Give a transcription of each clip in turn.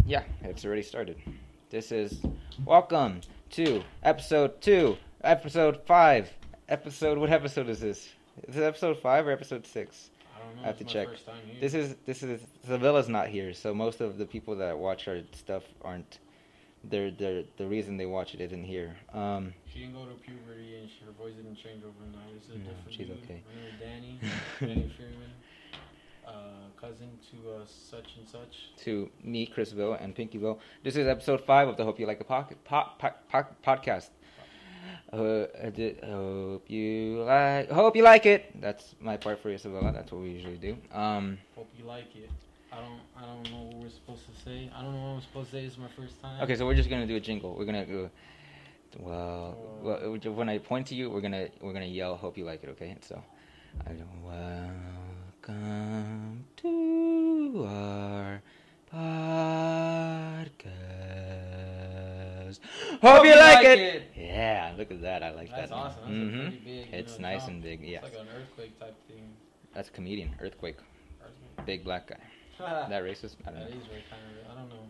Yeah, it's already started. This is welcome to episode 2, episode 5. What episode is this? Is it episode 5 or episode 6? I don't know. I have to it's check. My first time here. This is Zavilla's not here, so most of the people that watch our stuff aren't. They're the reason they watch it isn't here. She didn't go to puberty and her voice didn't change overnight. It's a different she's dude. okay. Her name is Danny Freeman, cousin to such and such. To me, Chris Vill, and Pinky Vill. This is episode 5 of the Hope You Like It podcast. Hope you like it. That's my part for Isabella. That's what we usually do. Hope you like it. I don't know what we're supposed to say. I don't know what I'm supposed to say. This is my first time. Okay, so we're just gonna do a jingle. We're gonna go. Well, when I point to you, we're gonna yell. Hope you like it. Okay, so welcome to our podcast. Hope you like it. Yeah, look at that. I like that. That's awesome. That's pretty big. It's nice and big. Yeah. It's like an earthquake type thing. That's a comedian. Earthquake. Big black guy. That racist? I don't know. That is very kind of. I don't know.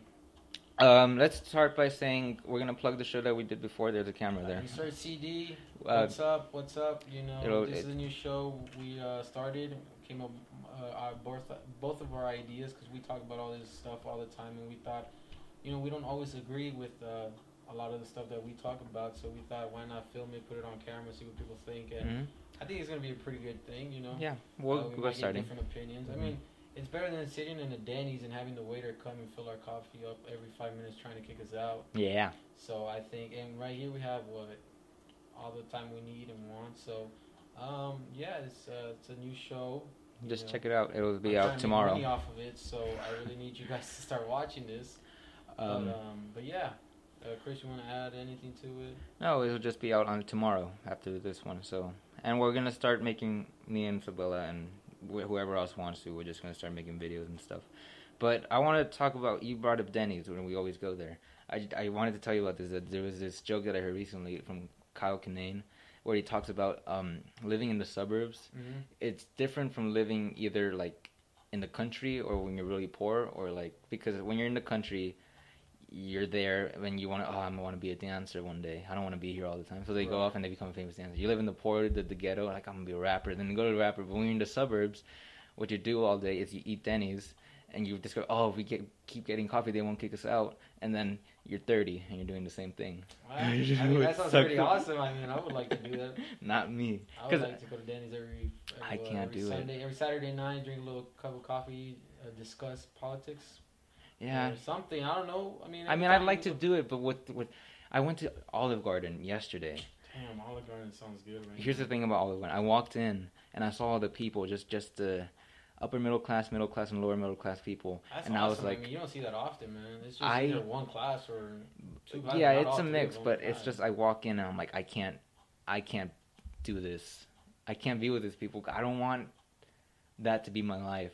Let's start by saying we're gonna plug the show that we did before. There's a camera there. Insert CD. What's up? What's up? You know, this is a new show we started. Came up both of our ideas because we talk about all this stuff all the time, and we thought, we don't always agree with a lot of the stuff that we talk about. So we thought, why not film it, put it on camera, see what people think, and I think it's gonna be a pretty good thing. Yeah, we'll might start get different opinions. I mean. It's better than sitting in a Denny's and having the waiter come and fill our coffee up every 5 minutes trying to kick us out. Yeah. So I think, and right here we have all the time we need and want. So, it's a new show. Just check it out. It'll be I'm out tomorrow. Money off of it, so I really need you guys to start watching this. But yeah, Chris, you want to add anything to it? No, it'll just be out on tomorrow after this one. So, and we're gonna start making me and Sabella and whoever else wants to, we're just going to start making videos and stuff. But I want to talk about, you brought up Denny's when we always go there. I wanted to tell you about this, that there was this joke that I heard recently from Kyle Kinane where he talks about living in the suburbs. Mm-hmm. It's different from living either like in the country or when you're really poor, or like, because when you're in the country, you're there when you want to, I want to be a dancer one day. I don't want to be here all the time. So they go off and they become a famous dancer. You live in the poor, the ghetto, like, I'm going to be a rapper. Then you go to the rapper. But when you're in the suburbs, what you do all day is you eat Denny's and you discover, if we keep getting coffee, they won't kick us out. And then you're 30 and you're doing the same thing. That sounds pretty awesome. I mean, I would like to do that. Not me. I would like to go to Denny's every Sunday, every Saturday night, drink a little cup of coffee, discuss politics. Yeah. Or something. I don't know. I mean, I'd like to do it, but with I went to Olive Garden yesterday. Damn, Olive Garden sounds good right Here's the thing about Olive Garden. I walked in and I saw all the people, just the upper middle class, and lower middle class people. That's and awesome. I was like, you don't see that often, man. It's just either one class or two classes. Yeah, it's a mix, but it's just I walk in and I'm like, I can't do this. I can't be with these people. I don't want that to be my life.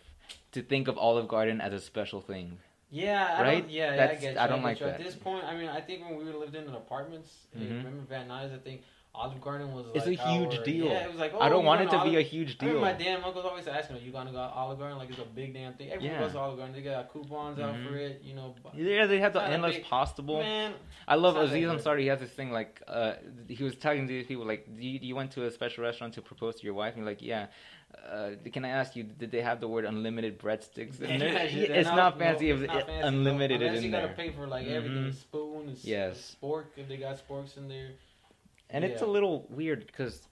To think of Olive Garden as a special thing. Yeah, right? I get you. I don't like that. At this point, I mean, I think when we lived in apartments, remember Van Nuys, I think Olive Garden was it's a huge deal. Yeah, it was like, I don't want it to be a huge deal. My damn uncle's always asking me, you gonna go to Olive Garden? Like, it's a big damn thing. Everyone goes to Olive Garden. They got coupons out for it, Yeah, they have the endless possible. Man, I love Aziz Ansari. He has this thing like, he was talking to these people like, you went to a special restaurant to propose to your wife? And you're like, yeah. Can I ask you, did they have the word unlimited breadsticks in there? It's not fancy if unlimited is in there. You gotta pay for like everything, spoon, spork, if they got sporks in there. And it's a little weird because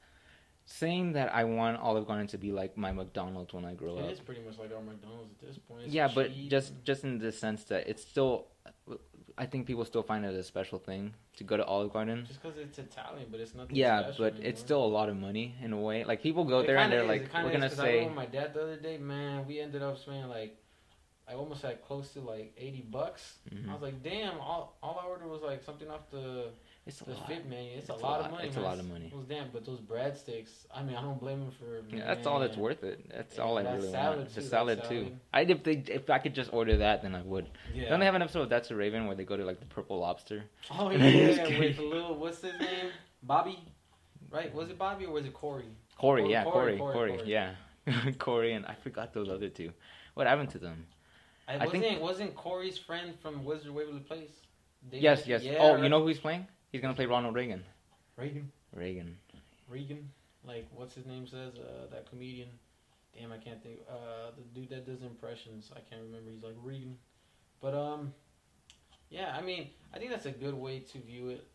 saying that I want Olive Garden to be like my McDonald's when I grow up. It is pretty much like our McDonald's at this point. It's but just in the sense that it's still, I think people still find it a special thing to go to Olive Garden. Just because it's Italian, but it's nothing special but anymore. It's still a lot of money in a way. Like, people go there and they're like, we're going to say... I went with my dad the other day, man, we ended up spending like, I almost had close to like $80. I was like, damn, all I ordered was like something off the fit menu. It's a lot of money. It's a lot of money. It was damn, but those breadsticks, I mean, I don't blame them for... that's all that's worth it. That's all I really want. It's a salad too. If I could just order that, then I would. Yeah. Don't they have an episode of That's a Raven where they go to like the Purple Lobster? Oh yeah, with the little, what's his name? Bobby? Right? Was it Bobby or was it Corey? Corey, yeah. Corey. Yeah. Corey, and I forgot those other two. What happened to them? I think wasn't Corey's friend from Wizard of Waverly Place? Yes. Yeah, oh, right. You know who he's playing? He's gonna play Ronald Reagan. Reagan. Like what's his name says? That comedian. Damn, I can't think. The dude that does impressions. I can't remember. He's like Reagan. But yeah. I mean, I think that's a good way to view it.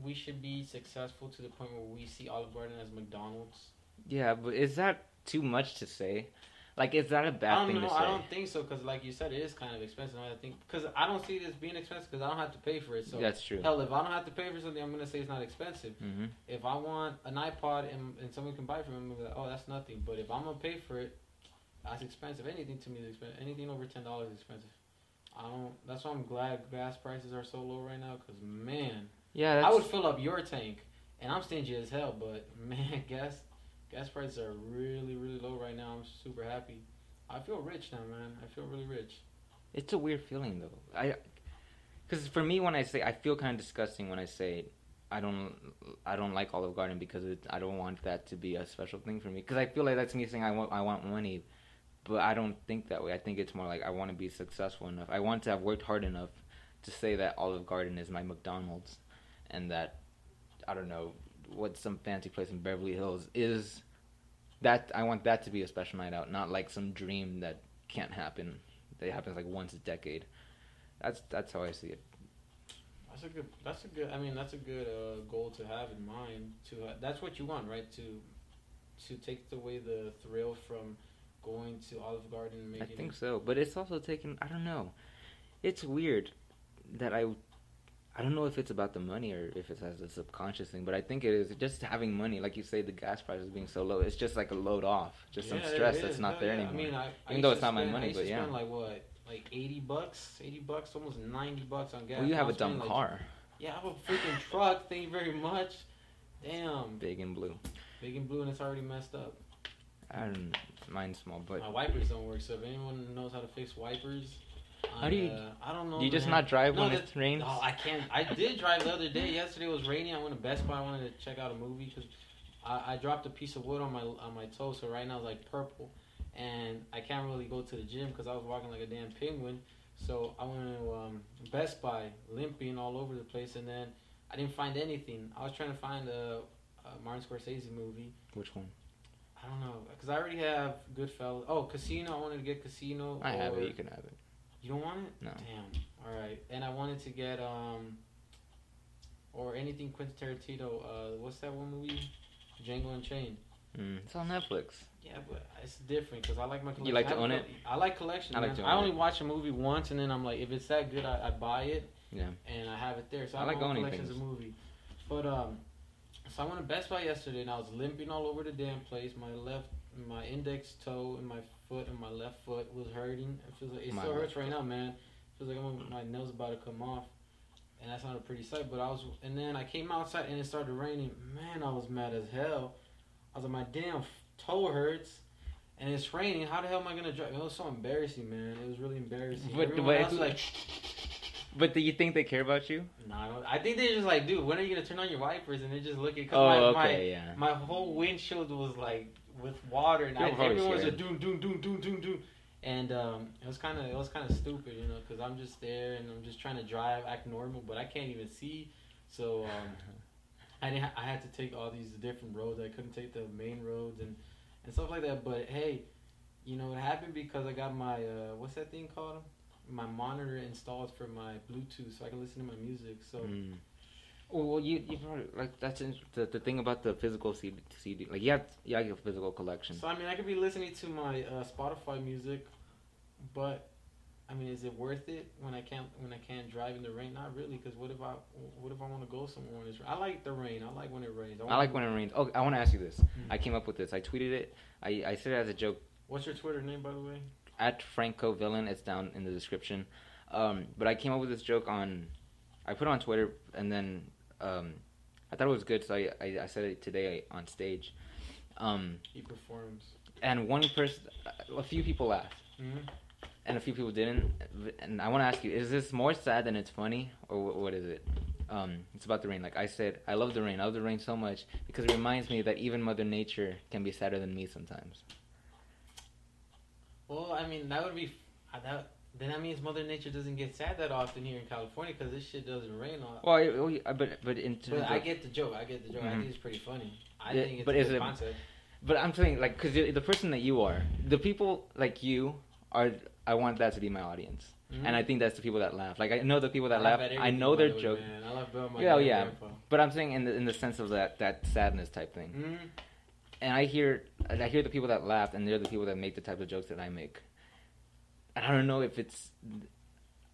We should be successful to the point where we see Olive Garden as McDonald's. Yeah, but is that too much to say? Like, is that a bad thing to say? I don't think so, because like you said, it is kind of expensive. I think because I don't see it as being expensive because I don't have to pay for it. So that's true. Hell, if I don't have to pay for something, I'm gonna say it's not expensive. Mm-hmm. If I want an iPod and someone can buy it for me, I'm gonna be like, oh, that's nothing. But if I'm gonna pay for it, that's expensive. Anything to me is expensive. Anything over $10 is expensive. That's why I'm glad gas prices are so low right now. Because man, yeah, I would fill up your tank, and I'm stingy as hell. But man, gas prices are really, really low right now. I'm super happy. I feel rich now, man. I feel really rich. It's a weird feeling, though. Because for me, when I say, I feel kind of disgusting when I say I don't like Olive Garden because I don't want that to be a special thing for me. Because I feel like that's me saying I want money, but I don't think that way. I think it's more like I want to be successful enough. I want to have worked hard enough to say that Olive Garden is my McDonald's, and that I don't know what some fancy place in Beverly Hills is. That I want that to be a special night out, not like some dream that can't happen. That happens like once a decade. That's how I see it. That's a good goal to have in mind. That's what you want, right? To take away the thrill from going to Olive Garden and making. I think so, but it's also taken. I don't know. It's weird that I don't know if it's about the money or if it's as a subconscious thing, but I think it is just having money. Like you say, the gas prices being so low, it's just like a load off, just some stress that's not there anymore. I mean, even though it's not my money, but yeah. Spend like what, like $80, almost $90 on gas. Well, you have a dumb car. Yeah, I have a freaking truck. Thank you very much. Damn. Big and blue, and it's already messed up. Mine's small, but my wipers don't work. So if anyone knows how to fix wipers. How do you? I don't know. Do you just not drive when it rains? No, I can't. I did drive the other day. Yesterday it was raining. I went to Best Buy. I wanted to check out a movie because I dropped a piece of wood on my toe, so right now it's like purple, and I can't really go to the gym because I was walking like a damn penguin. So I went to Best Buy, limping all over the place, and then I didn't find anything. I was trying to find a Martin Scorsese movie. Which one? I don't know because I already have Goodfellas. Oh, Casino. I wanted to get Casino. I have it. You can have it. You don't want it? No. Damn. All right. And I wanted to get or anything Quentin Tarantino. What's that one movie? Django Unchained. It's on Netflix. Yeah, but it's different because I like my collection. You like to own it? I like collection. I only watch a movie once, and then I'm like, if it's that good, I buy it. Yeah. And I have it there. So I like owning collections things. of movie. But so I went to Best Buy yesterday, and I was limping all over the damn place. My index toe and my foot and my left foot was hurting. It feels like it still hurts right now, man. It feels like my nail's about to come off, and that's not a pretty sight. But and then I came outside and it started raining. Man, I was mad as hell. I was like, my damn toe hurts, and it's raining. How the hell am I gonna drive? It was so embarrassing, man. It was really embarrassing. But else was like. But do you think they care about you? No, I think they're just like, dude, when are you gonna turn on your wipers? And they're just looking. Cause my whole windshield was like with water, and everyone was a doom, and it was kind of stupid, you know, because I'm just there and I'm just trying to drive, act normal, but I can't even see, so I had to take all these different roads. I couldn't take the main roads and stuff like that. But hey, you know, it happened because I got my what's that thing called? My monitor installed for my Bluetooth, so I can listen to my music. So. Well, you probably, like, that's the thing about the physical CD. Like, you have a physical collection. So I mean, I could be listening to my Spotify music, but I mean, is it worth it when I can't drive in the rain? Not really, because what if I want to go somewhere when it's rain? I like the rain. I like when it rains. I like when it rains. Oh, I want to ask you this. I came up with this. I tweeted it. I said it as a joke. What's your Twitter name, by the way? @FrancoVillain. It's down in the description. But I came up with this joke I put it on Twitter, and then I thought it was good, so I said it today on stage. He performs. And a few people laughed, and a few people didn't. And I want to ask you: is this more sad than it's funny, or what is it? It's about the rain. Like I said, I love the rain. I love the rain so much because it reminds me that even Mother Nature can be sadder than me sometimes. Well, I mean, that would be then that means Mother Nature doesn't get sad that often here in California because this shit doesn't rain all. Well, but I get the joke. I think it's pretty funny. I think it's a good concept. But I'm saying, like, because the person that you are, the people like you are, I want that to be my audience. Mm-hmm. And I think that's the people that laugh. Like, I know the people that laugh. I know their joke. I love Bill. Yeah. But I'm saying in the sense of that sadness type thing. Mm-hmm. And I hear the people that laugh, and they're the people that make the type of jokes that I make. And I don't know if it's.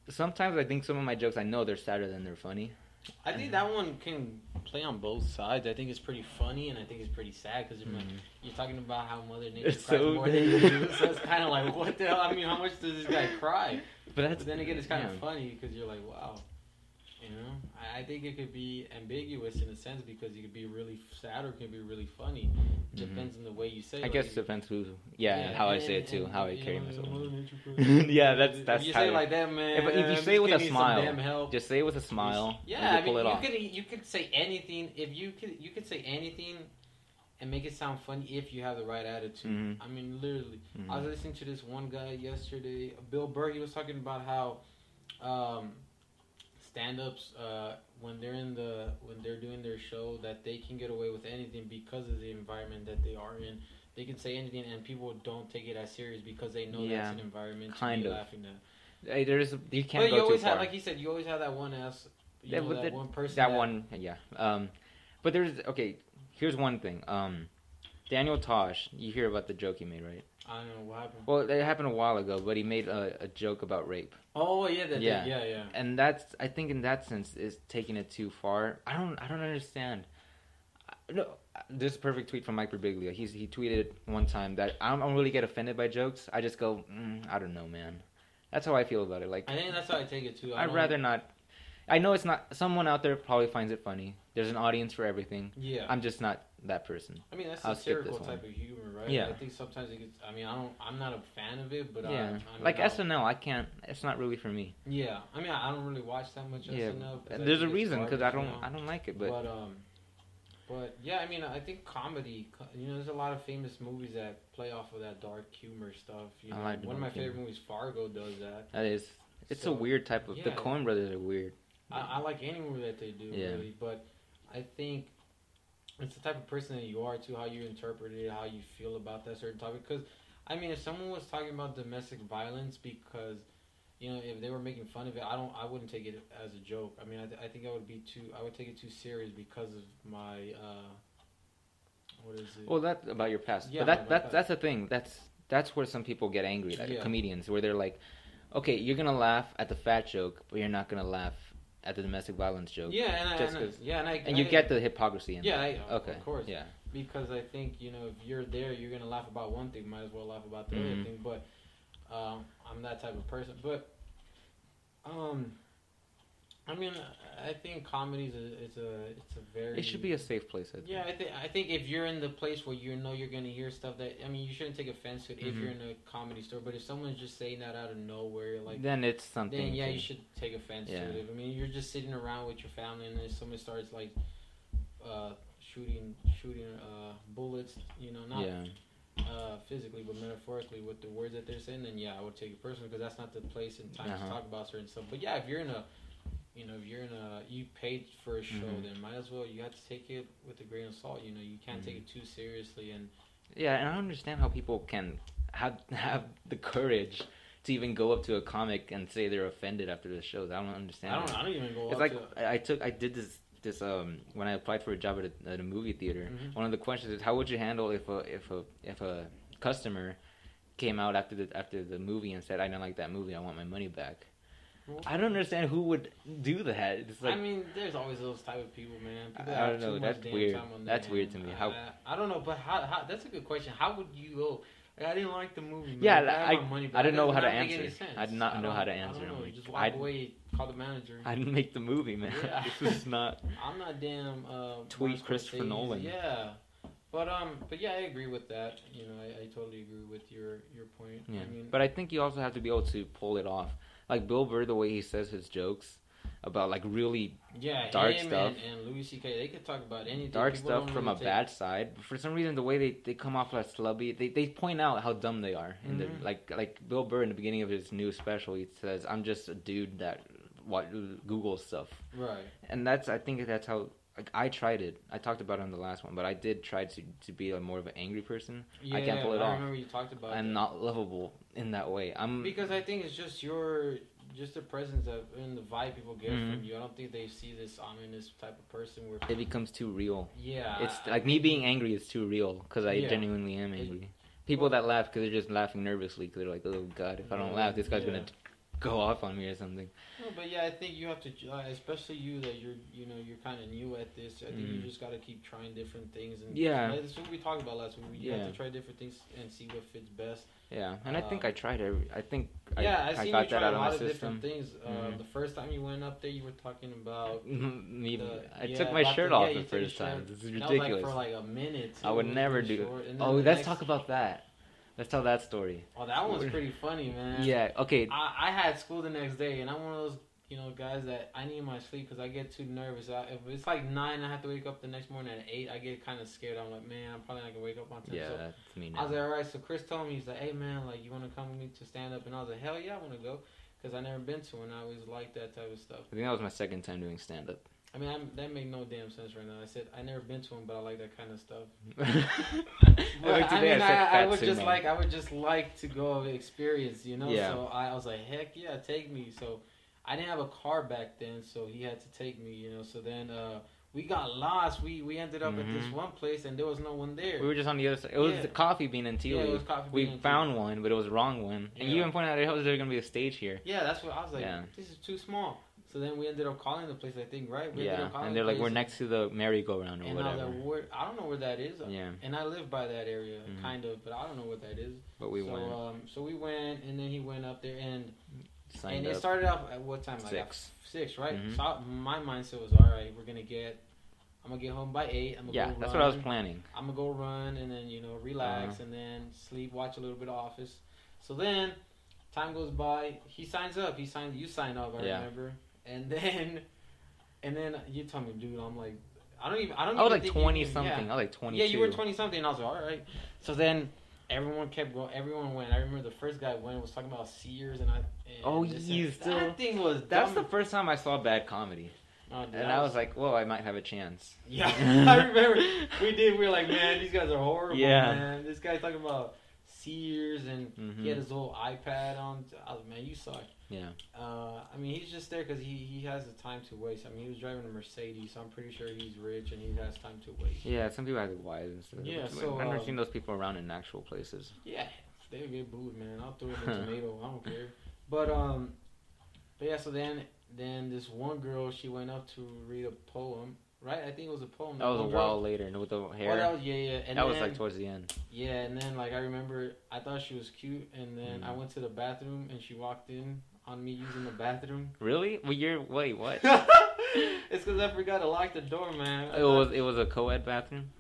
Sometimes I think some of my jokes, I know they're sadder than they're funny. I think that one can play on both sides. I think it's pretty funny, and I think it's pretty sad because you're talking about how Mother Nature cries more than you do. So it's kind of like, what the hell? I mean, how much does this guy cry? But then again, it's kind of funny because you're like, wow. You know, I think it could be ambiguous in a sense because it could be really sad or it could be really funny. It depends on the way you say it. I guess it depends how I say it too, how I carry myself. Yeah, that's if you say it like that, man. But if you say it with a smile, just say it with a smile. Yeah, I mean, you could say anything. If you could say anything and make it sound funny if you have the right attitude. Mm-hmm. I mean, literally. Mm-hmm. I was listening to this one guy yesterday, Bill Burr. He was talking about how stand-ups when they're doing their show that they can get away with anything because of the environment that they are in. They can say anything and people don't take it as serious because they know that's an environment to be laughing at. Hey, you can't go too far. Like you said, you always have that one ass. One person. But here's one thing. Daniel Tosh, you hear about the joke he made, right? I don't know what happened. Well, it happened a while ago, but he made a joke about rape. Oh yeah. And that's, I think, in that sense, is taking it too far. I don't understand. No, this is a perfect tweet from Mike Birbiglia. He tweeted one time that I don't really get offended by jokes. I just go, I don't know, man. That's how I feel about it. Like, I think that's how I take it too. I'd rather not. I know it's not. Someone out there probably finds it funny. There's an audience for everything. Yeah. I'm just not that person. I mean, that's a satirical type of humor, right? Yeah. I think sometimes it gets. I mean, I'm not a fan of it, but like SNL, I can't. It's not really for me. Yeah. I mean, I don't really watch that much SNL. There's a reason because I don't like it, But yeah, I mean, I think comedy. You know, there's a lot of famous movies that play off of that dark humor stuff. You know, one of my favorite movies, Fargo, does that. That is. It's a weird type of. The Coen Brothers are weird. I like any movie that they do, really, but I think it's the type of person that you are, too, how you interpret it, how you feel about that certain topic. Because, I mean, if someone was talking about domestic violence because, you know, if they were making fun of it, I wouldn't take it as a joke. I mean, I think I would take it too serious because of my, what is it? Well, that's about your past. Yeah, but that's the thing. That's where some people get angry at comedians, where they're like, okay, you're going to laugh at the fat joke, but you're not going to laugh at the domestic violence joke. Yeah, and you get the hypocrisy in that. Okay. Of course. Yeah. Because I think, you know, if you're there, you're going to laugh about one thing, might as well laugh about the other thing. But I'm that type of person. But, I mean, I think comedy it's a very... It should be a safe place, I think. Yeah, I think if you're in the place where you know you're going to hear stuff that... I mean, you shouldn't take offense to it if you're in a comedy store. But if someone's just saying that out of nowhere, like... Then it's something... Then, you should take offense to it. I mean, you're just sitting around with your family and then someone starts, like, shooting bullets, you know, not... physically but metaphorically with the words that they're saying, then I would take it personally because that's not the place and time to talk about certain stuff. But if you're in a... You know, if you paid for a show, then might as well, you have to take it with a grain of salt. You know, you can't take it too seriously. And I don't understand how people can have the courage to even go up to a comic and say they're offended after the shows. I don't understand. I don't even go. It's like I did this when I applied for a job at a movie theater. One of the questions is, how would you handle if a customer came out after the movie and said, I don't like that movie, I want my money back. I don't understand who would do that. It's like, I mean, there's always those type of people, man. People I don't know. That's weird. That's weird to me. I don't know, but how? That's a good question. How would you go? Like, I didn't like the movie. Man. Yeah, I didn't know how to answer. I did not know how to answer. I don't know. You just walk away, call the manager. I didn't make the movie, man. Yeah. This is not. I'm not damn. Tweet Christopher Nolan. Yeah. But I agree with that. You know, I totally agree with your point. Yeah. I mean, but I think you also have to be able to pull it off. Like Bill Burr, the way he says his jokes, about like really dark stuff. And Louis C.K. They could talk about anything. Dark stuff from a bad side. For some reason, the way they come off like slubby, they point out how dumb they are. And like Bill Burr in the beginning of his new special, he says, "I'm just a dude that Google stuff." Right. And I think that's how. Like I tried it. I talked about it on the last one, but I did try to be more of an angry person. Yeah, I can't pull it off. I remember you talked about I'm not lovable in that way. Because I think it's just the presence and the vibe people get from you. I don't think they see this ominous type of person where it becomes too real. Yeah. It's like me being angry is too real because I genuinely am angry. People that laugh because they're just laughing nervously because they're like, oh God, if I don't laugh, this guy's gonna go off on me or something. No, but I think you have to, especially you that you're kind of new at this. I think you just got to keep trying different things. And that's what we talked about last week. You have to try different things and see what fits best. Yeah, and I think I tried I got that out of my system. Different things. The first time you went up there, you were talking about I took my shirt off the first time. This is ridiculous. That was like for like a minute. I would never do. Let's talk about that. Let's tell that story. Oh, that one was pretty funny, man. Yeah, okay. I had school the next day, and I'm one of those, guys that I need my sleep because I get too nervous. If it's like 9, I have to wake up the next morning at 8. I get kind of scared. I'm like, man, I'm probably not gonna wake up on time. Yeah, so that's me now. I was like, all right. So Chris told me, he's like, hey man, like you want to come with me to stand up? And I was like, hell yeah, I want to go because I never been to, and I always liked that type of stuff. I think that was my second time doing stand up. I mean, that made no damn sense right now. I said I never been to him, but I like that kind of stuff. I would just like to go experience, Yeah. So I was like, heck yeah, take me. So I didn't have a car back then, so he had to take me, So then we got lost. We ended up at this one place, and there was no one there. We were just on the other side. It was the Coffee Bean and Tea Leaf. Yeah, it was Coffee Bean. We found one, but it was the wrong one. And you even pointed out, how is there going to be a stage here? Yeah, that's what I was like. This is too small. So then we ended up calling the place, I think, right? And they're like, we're next to the merry-go-round or whatever. I don't know where that is. Yeah. And I live by that area, kind of, but I don't know what that is. But we went. So we went, and then he went up there, and it started off at what time? 6. 6, right? So my mindset was, all right, I'm going to get home by 8. That's what I was planning. I'm going to go run, and then, relax, and then sleep, watch a little bit of Office. So then, time goes by. He signs up. You sign up, I remember. And then you told me, dude, I'm like, I was like 20 something. I was like 22. Yeah, you were 20 something. And I was like, all right. So then everyone kept going. Everyone went. I remember the first guy went was talking about Sears and that thing was. That's the first time I saw bad comedy. Oh, dude, and I was like, well, I might have a chance. Yeah, I remember we were like, man, these guys are horrible. Yeah, man. This guy's talking about Sears and he had his little iPad on. I was like, man, you suck. Yeah. I mean, he's just there because he has the time to waste. I mean, he was driving a Mercedes, so I'm pretty sure he's rich and he has time to waste. Yeah, some people have wives and stuff. Yeah, so I've never seen those people around in actual places. Yeah, they get booed, man. I'll throw them a tomato. I don't care. But yeah. So then this one girl, she went up to read a poem. Right, I think it was a poem. That was a while later, with the hair. Oh, that was and that was like towards the end. Yeah, and then like I remember, I thought she was cute, and then I went to the bathroom, and she walked in on me using the bathroom. Really? Well, wait, what? It's because I forgot to lock the door, man. It was a co-ed bathroom.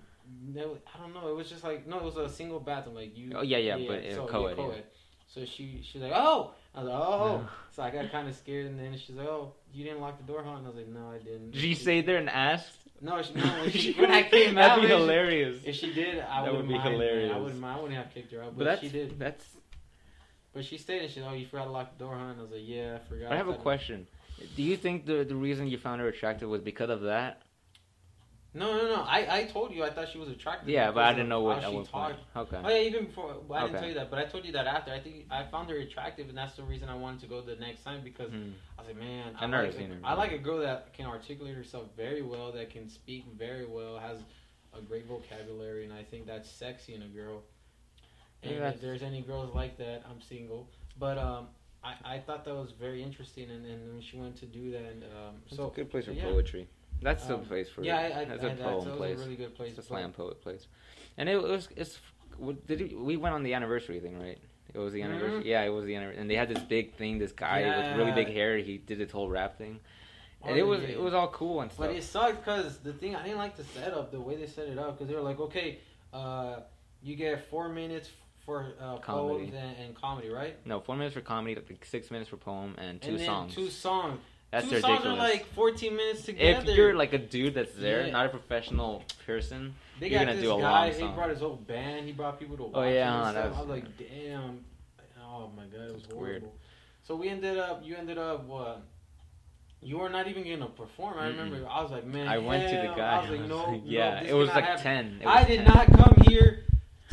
I don't know. It was just like it was a single bathroom, like you. Oh yeah, but co-ed. Co-ed. So she's like, oh. I was like, oh. So I got kind of scared, and then she's like, oh, you didn't lock the door, huh? And I was like, no, I didn't. Did you stay there and ask? No, when I came out, that'd be hilarious. If she did, I wouldn't mind. Hilarious. I wouldn't mind. I wouldn't have kicked her out, but she did. But she stayed and she said, oh, you forgot to lock the door, huh? And I was like, yeah, I forgot. I have a question. Do you think the reason you found her attractive was because of that? No. I told you I thought she was attractive. Yeah, but I didn't know what she talked. Okay. Oh yeah, even before I didn't tell you that, but I told you that after. I think I found her attractive, and that's the reason I wanted to go the next time because I was like, man, I like a girl that can articulate herself very well, that can speak very well, has a great vocabulary, and I think that's sexy in a girl. And if there's any girls like that, I'm single. But I thought that was very interesting, and when she went to do that, and it's a good place for poetry. That's the place for that's a poem place. A really good place. It's a slam poet place, and we went on the anniversary thing, right? It was the anniversary. Yeah, it was the anniversary, and they had this big thing. This guy with really big hair. He did this whole rap thing, and it was all cool and stuff. But it sucked because the thing I didn't like the setup, the way they set it up, because they were like, okay, you get 4 minutes for poems and comedy, right? No, 4 minutes for comedy, like 6 minutes for poem, and two songs. Two songs. That's 2 ridiculous. songs are like 14 minutes together. If you're like a dude that's there, not a professional person, they you're got gonna this do a guy. long song. He brought his whole band. He brought people to watch. Oh yeah, I was like, damn. Oh my god, it was horrible. Weird. So you ended up what? You were not even gonna perform. I remember. I was like, man. I went to the guy. I was like, no. Yeah, it was like 10. I did not come here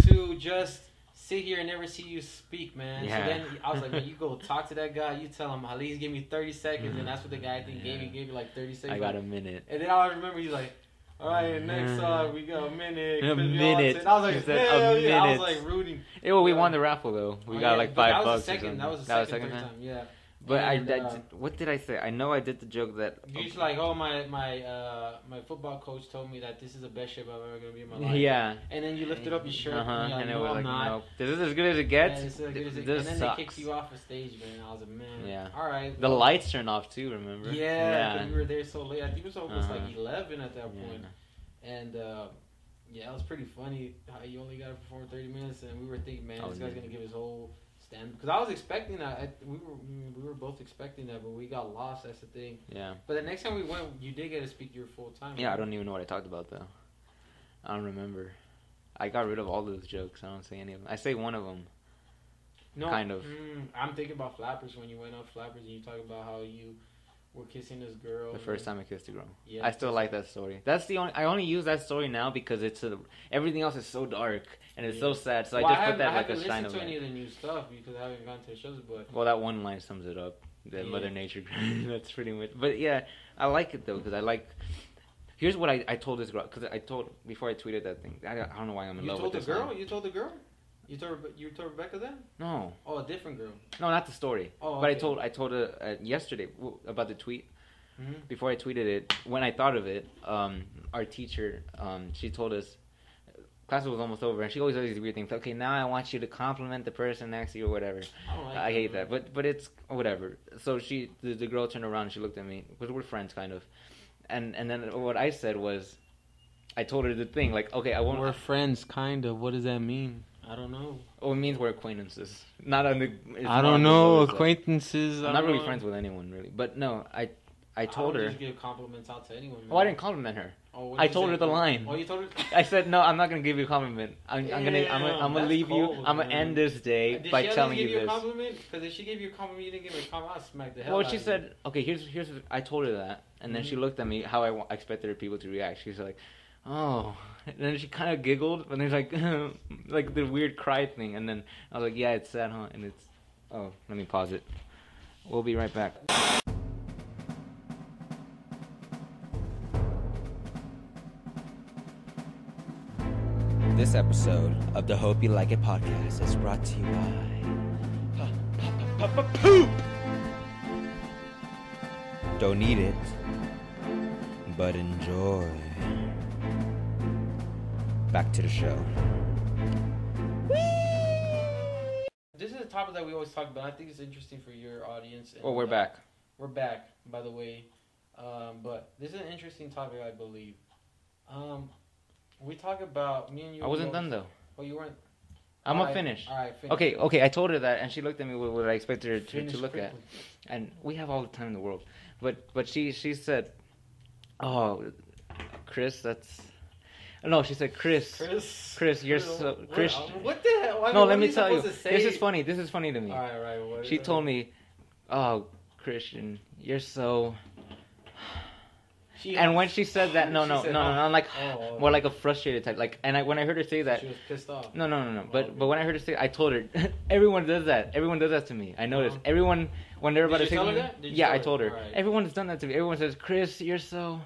to just sit here and never see you speak, man. Yeah. So then I was like, man, you go talk to that guy. You tell him at least give me 30 seconds, and that's what the guy I think gave you. Gave you like 30 seconds. I got a minute. And then I remember he's like, all right, next song we got a minute. A minute. And I was like, hell yeah. I was like rooting. Yeah, well, we won the raffle though. We got like $5 that or was something. That was the second time. Yeah. But what did I say? I know I did the joke that he's like, oh my football coach told me that this is the best shape I'm ever gonna be in my life. Yeah. And then you lifted up your shirt. And it was like, not. no, this is as good as it gets. Yeah, this is as good as it gets. And then they kicked you off the stage, man. I was like, man. Yeah. All right. The lights turned off too. Remember? Yeah. We were there so late. I think it was almost like 11 at that point. And yeah, it was pretty funny how you only got to perform 30 minutes, and we were thinking, man, this guy's gonna give his whole. Because I was expecting that. We were both expecting that, but we got lost. That's the thing. Yeah. But the next time we went, you did get to speak your full time. Yeah, right? I don't even know what I talked about though. I don't remember. I got rid of all those jokes. I don't say any of them. I say one of them. No. Kind of. I'm thinking about Flappers when you went on Flappers and you talk about how you were kissing this girl. The first time I kissed a girl. Yeah. I still like that story. That's the only. I only use that story now because it's everything else is so dark and it's so sad. So I just put that like a shine of light. I haven't listened to any of the new stuff because I haven't gone to the shows. But well, that one line sums it up. That Mother Nature. That's pretty much. But yeah, I like it though because I like. Here's what I told this girl because I told before I tweeted that thing. I don't know why I'm in love with this. You told the girl. You told Rebecca that? No. Oh, a different girl. No, not the story. Oh, okay. But I told her yesterday about the tweet. Mm-hmm. Before I tweeted it, when I thought of it, our teacher, she told us, class was almost over, and she always does these weird things. Okay, now I want you to compliment the person next to you or whatever. I hate that, but it's whatever. So the girl turned around and she looked at me, because we're friends kind of, and then what I said was, I told her the thing, like, okay, I won't. We're friends, kind of. What does that mean? I don't know. Oh, it means we're acquaintances. Not on the. I don't know, acquaintances. I'm not really friends with anyone, really. But no, I told her. Just give compliments out to anyone. Man. Oh, I didn't compliment her. Oh, I told her the line. Oh, you told her. I said no. I'm not gonna give you a compliment. I'm gonna leave you. I'm gonna end this day by telling you this. Did she give you a compliment? Because if she gave you a compliment, you didn't give me a compliment. I'll smack the hell out of you. Well, she said, okay. Here's. I told her that, and then she looked at me how I expected her people to react. She's like, oh. And then she kind of giggled, and there's like like the weird cry thing, and then I was like, yeah, it's sad, huh? And it's. Oh, let me pause it. We'll be right back. This episode of the Hope You Like It podcast is brought to you by Poop. Don't eat it, but enjoy. Back to the show. This is a topic that we always talk about. I think it's interesting for your audience. And, we're back. We're back, by the way. But this is an interesting topic, I believe. We talk about me and you. I wasn't done though. Oh, you weren't. I'm gonna finish. All right, finish. Okay. I told her that, and she looked at me with what I expected her to look quickly. at. And we have all the time in the world, but she said, "Oh, Chris, that's." No, she said, Chris, you're so Chris. What the hell? No, let me tell you. This is funny. This is funny to me. All right. What she told me, "Oh, Christian, you're so." And when she said that, no, I'm like, more like a frustrated type. Like, and when I heard her say that, she was pissed off. No. But when I heard her say, I told her, everyone does that. Everyone does that to me. I noticed. Everyone, when they're about to say something, yeah, I told her. Right. Everyone's done that to me. Everyone says, Chris, you're so.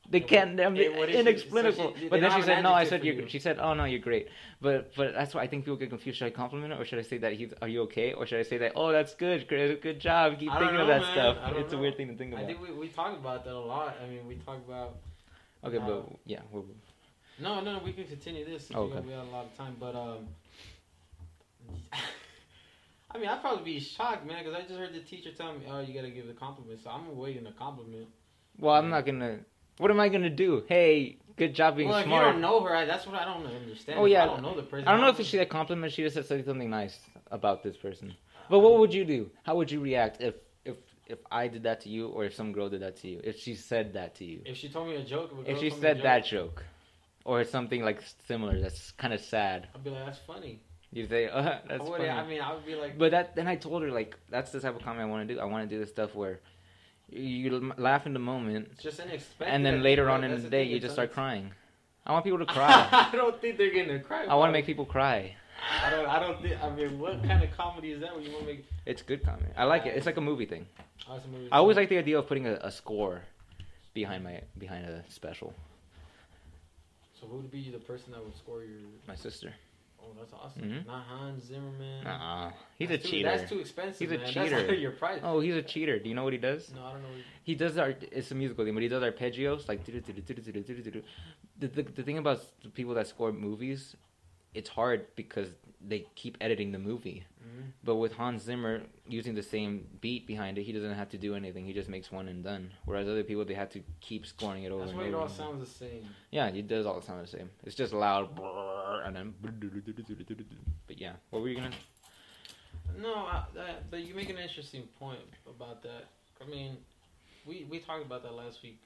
They can't. Inexplicable. But then she said, "No." I said, She said, "Oh no, you're great." But that's why I think people get confused. Should I compliment her, or should I say that are you okay, or should I say that, "Oh, that's good, Chris. Good job. Keep thinking of that stuff." It's a weird thing to think about. I think we talk about that a lot. I mean, we talk about. Okay, but yeah. No. We can continue this. Okay. We have a lot of time, but I mean, I'd probably be shocked, man, because I just heard the teacher tell me, "Oh, you gotta give a compliment." So I'm waiting a compliment. Well, I'm not gonna. What am I gonna do? Hey, good job being smart. Well, if you don't know her, that's what I don't understand. Oh yeah, I don't know the person. I don't know if she said compliment. She just said something nice about this person. But what would you do? How would you react if if I did that to you or if some girl did that to you. If she said that to you. If she told me a joke. If she said that joke. Or something like similar that's kind of sad. I'd be like, that's funny. You say, that's funny. I mean, I would be like... But then I told her, like, that's the type of comedy I want to do. I want to do the stuff where you laugh in the moment. It's just unexpected. And then later on in the day, you just start crying. I want people to cry. I don't think they're going to cry. I want to make people cry. I don't think... I mean, what kind of comedy is that when you want to make... It's good comedy. I like it. It's like a movie thing. Oh, it's a movie I always like the idea of putting a score behind a special. So who would be the person that would score your... My sister. Oh, that's awesome. Not Hans Zimmerman. Nah, he's a cheater. That's too expensive, He's a man. cheater. That's your price. Oh, he's a cheater. Do you know what he does? No, I don't know. He does it's a musical thing, but he does arpeggios, like... The thing about the people that score movies, it's hard because they keep editing the movie. Mm-hmm. But with Hans Zimmer, using the same beat behind it, he doesn't have to do anything. He just makes one and done. Whereas other people, they have to keep scoring it over and over. That's why it all sounds the same. Yeah, it does all sound the same. It's just loud, and then... But yeah, what were you going to... No, but you make an interesting point about that. I mean, we talked about that last week.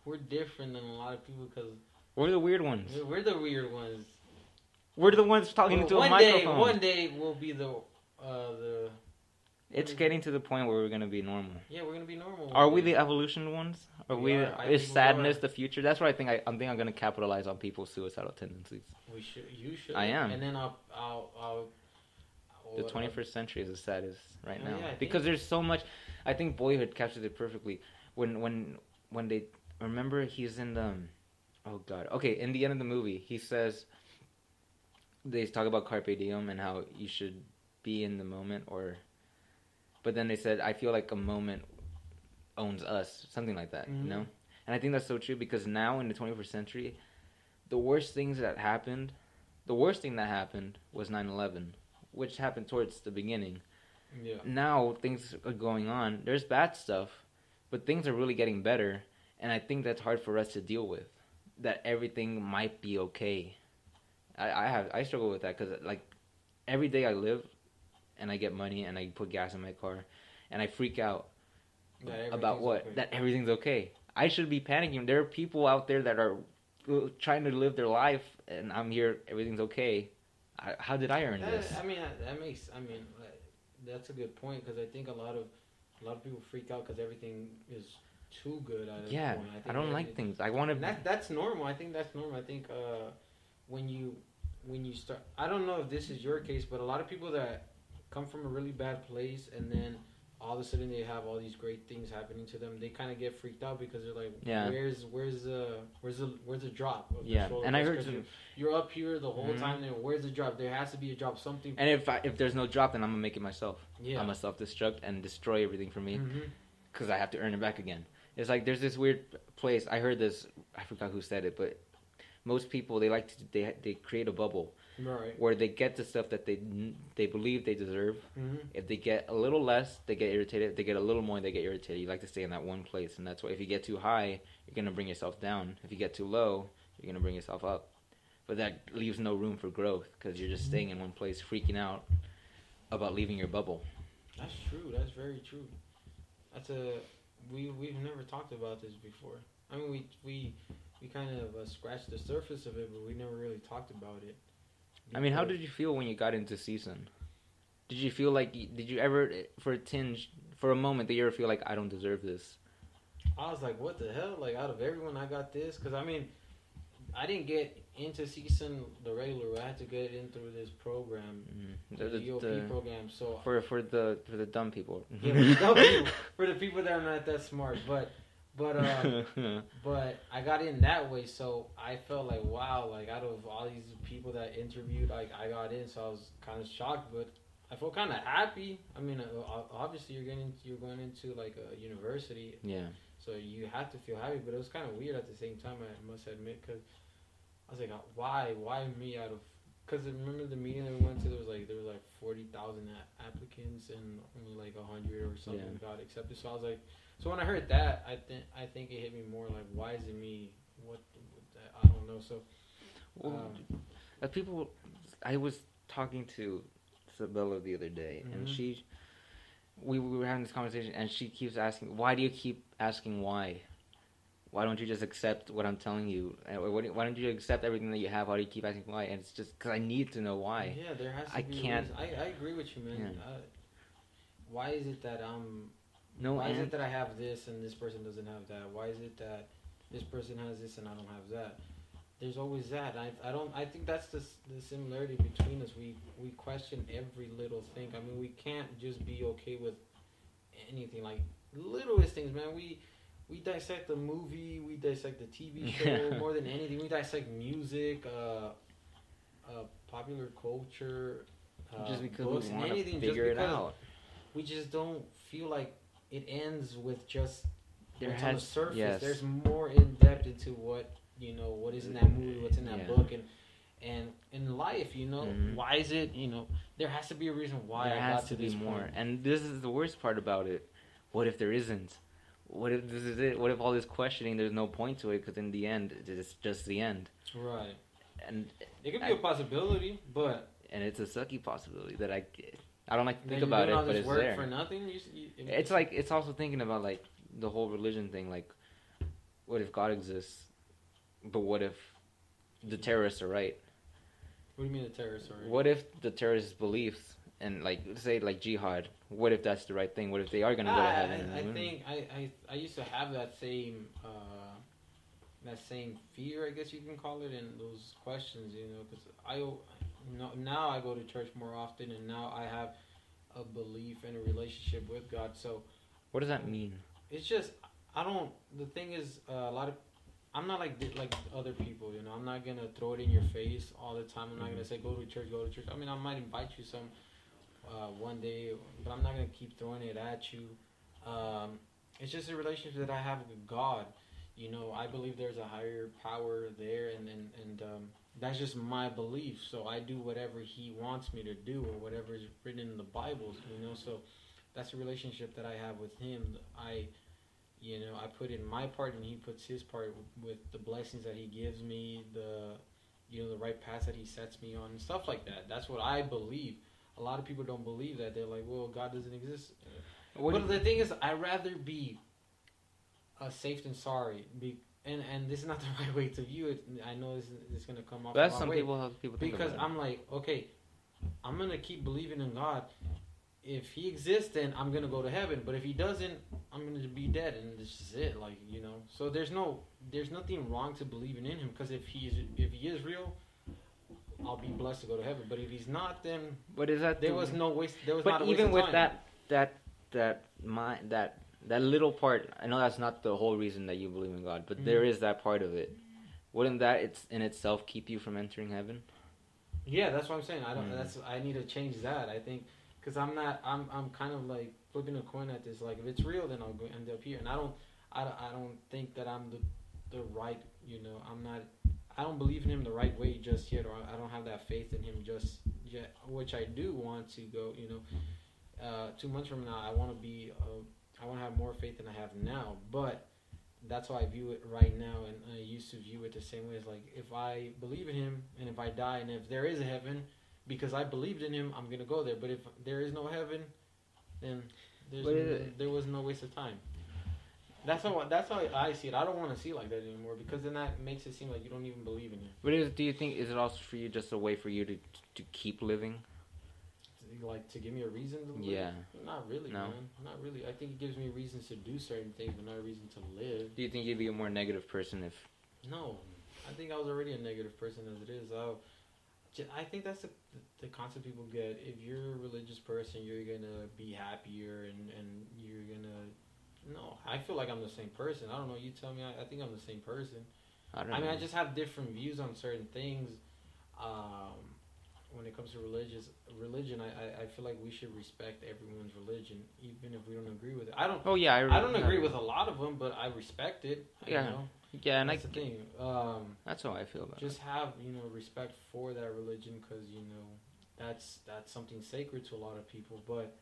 We're different than a lot of people because... We're the weird ones. We're the weird ones. We're the ones talking into a microphone. One day we'll be the. It's getting to the point where we're gonna be normal. Yeah, we're gonna be normal. Are we the evolution ones? Is sadness the future? That's what I think. I'm gonna capitalize on people's suicidal tendencies. We should. You should. I am. And then I'll the 21st century is the saddest right now because there's so much. I think Boyhood captures it perfectly. When they remember he's in the. Oh God. Okay, in the end of the movie, he says. They talk about carpe diem and how you should be in the moment, but then they said, I feel like a moment owns us, something like that, you know? And I think that's so true because now in the 21st century, the worst thing that happened was 9/11, which happened towards the beginning. Yeah. Now things are going on. There's bad stuff, but things are really getting better, and I think that's hard for us to deal with, that everything might be okay. I struggle with that because like every day I live and I get money and I put gas in my car and I freak out about what? Okay. That everything's okay. I should be panicking. There are people out there that are trying to live their life and I'm here, everything's okay. How did I earn this? I mean, that's a good point because I think a lot of people freak out because everything is too good at this point. I don't like things. I want to... That's normal. I think that's normal. I think... when you start, I don't know if this is your case, but a lot of people that come from a really bad place and then all of a sudden they have all these great things happening to them, they kind of get freaked out because they're like, where's the drop? And I heard you're up here the whole time. There, where's the drop? There has to be a drop. Something. And if there's no drop, then I'm gonna make it myself. Yeah. I'm gonna self-destruct and destroy everything for me because I have to earn it back again. It's like there's this weird place. I heard this. I forgot who said it, but. Most people they create a bubble where they get the stuff that they believe they deserve. If they get a little less, they get irritated. If they get a little more, they get irritated. You like to stay in that one place, and that's why if you get too high, you're gonna bring yourself down. If you get too low, you're gonna bring yourself up. But that leaves no room for growth because you're just staying in one place, freaking out about leaving your bubble. That's true. That's very true. We've never talked about this before. I mean, we kind of scratched the surface of it, but we never really talked about it. I mean, how did you feel when you got into season? Did you feel like, did you ever, for a moment, did you ever feel like, I don't deserve this? I was like, what the hell? Like, out of everyone, I got this? Because, I mean, I didn't get into season the regular way. I had to get in through this program, the EOP program. So for the dumb people. Yeah, for the dumb people. For the people that are not that smart. But I got in that way, so I felt like, wow, like out of all these people that interviewed, like I got in, so I was kind of shocked, but I felt kind of happy. I mean, obviously you're going into like a university, so you have to feel happy, but it was kind of weird at the same time. I must admit, because I was like, why me out of? Because remember the meeting that we went to, there was like 40,000 applicants and only like 100 or something got accepted. So I was like. So when I heard that, I think it hit me more like, why is it me? What I don't know. So, people, I was talking to Sabella the other day, and we were having this conversation, and she keeps asking, "Why do you keep asking why? Why don't you just accept what I'm telling you? Why don't you accept everything that you have? Why do you keep asking why?" And it's just because I need to know why. Yeah, there has to I be. can't. I agree with you, man. Yeah. Why is it that Why is it that I have this and this person doesn't have that? Why is it that this person has this and I don't have that? There's always that. I think that's the similarity between us. We question every little thing. I mean, we can't just be okay with anything, like littlest things, man. We dissect the movie, we dissect the TV show more than anything. We dissect music, popular culture, just because books, we and want anything. to figure it out. We just don't feel like it ends with just what's on the surface. Yes. There's more in depth into what is in that movie, what's in that book, and in life, why is it, there has to be a reason why there I has got to to this be more. point. And this is the worst part about it. What if there isn't? What if this is it? What if all this questioning, there's no point to it, because in the end, it's just the end. Right. And it could be a possibility, but and it's a sucky possibility that I don't like to think about it, but it's there. For nothing. It's like, it's also thinking about like the whole religion thing. Like, what if God exists, but what if the terrorists are right? What do you mean the terrorists are right? What if the terrorists' beliefs and like say like jihad? What if that's the right thing? What if they are gonna go to heaven? I think I used to have that same fear, I guess you can call it, and those questions, because now I go to church more often, and now I have a belief and a relationship with God. So, what does that mean? It's just the thing is, I'm not like other people. I'm not gonna throw it in your face all the time. I'm not gonna say go to church. I mean, I might invite you some one day, but I'm not gonna keep throwing it at you. It's just a relationship that I have with God. I believe there's a higher power there, and that's just my belief. So I do whatever He wants me to do, or whatever is written in the Bible. So that's a relationship that I have with Him. I put in my part, and He puts His part with the blessings that He gives me, the right path that He sets me on, and stuff like that. That's what I believe. A lot of people don't believe that. They're like, well, God doesn't exist. But the thing is, I'd rather be safe than sorry. And this is not the right way to view it. I know this is going to come off the wrong way. How people think because about it. I'm like, okay, I'm going to keep believing in God. If He exists, then I'm going to go to heaven. But if He doesn't, I'm going to be dead. And this is it. So there's nothing wrong to believing in Him. Because if He is real, I'll be blessed to go to heaven. But if He's not, then there was no waste. There was not a waste of time. But even with that little part, I know that's not the whole reason that you believe in God, but there is that part of it. Wouldn't that in itself keep you from entering heaven? Yeah, that's what I'm saying. I need to change that. I think because I'm kind of like flipping a coin at this. Like if it's real, then I'll go end up here. And I don't think that I'm the right. I don't believe in Him the right way just yet, or I don't have that faith in Him just yet, which I do want to go. 2 months from now, I want to have more faith than I have now, but that's how I view it right now, and I used to view it the same way. As like, if I believe in Him, and if I die, and if there is a heaven, because I believed in Him, I'm going to go there. But if there is no heaven, then there was no waste of time. That's how I see it. I don't want to see it like that anymore, because then that makes it seem like you don't even believe in Him. But do you think, is it also for you just a way for you to keep living? Like to give me a reason to live? Yeah. Not really, man. Not really. I think it gives me reasons to do certain things, but not a reason to live. Do you think you'd be a more negative person if... No. I think I was already a negative person as it is. I think that's the concept people get. If you're a religious person, you're going to be happier and you're going to... No. I feel like I'm the same person. I don't know. You tell me. I think I'm the same person. I don't know. I just have different views on certain things. When it comes to religion, I feel like we should respect everyone's religion, even if we don't agree with it. I don't agree with a lot of them, but I respect it. Yeah, yeah, and that's the thing. That's how I feel about it. Just have respect for that religion, because that's something sacred to a lot of people. But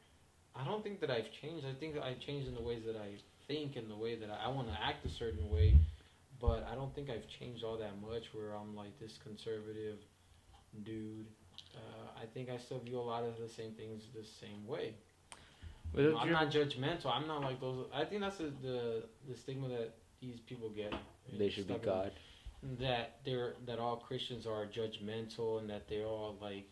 I don't think that I've changed. I think that I've changed in the ways that I think, and the way that I want to act a certain way. But I don't think I've changed all that much, where I'm like this conservative dude. I think I still view a lot of the same things the same way. I'm not judgmental. I'm not like those. I think that's the stigma that these people get. They should be God. That all Christians are judgmental and that they're all like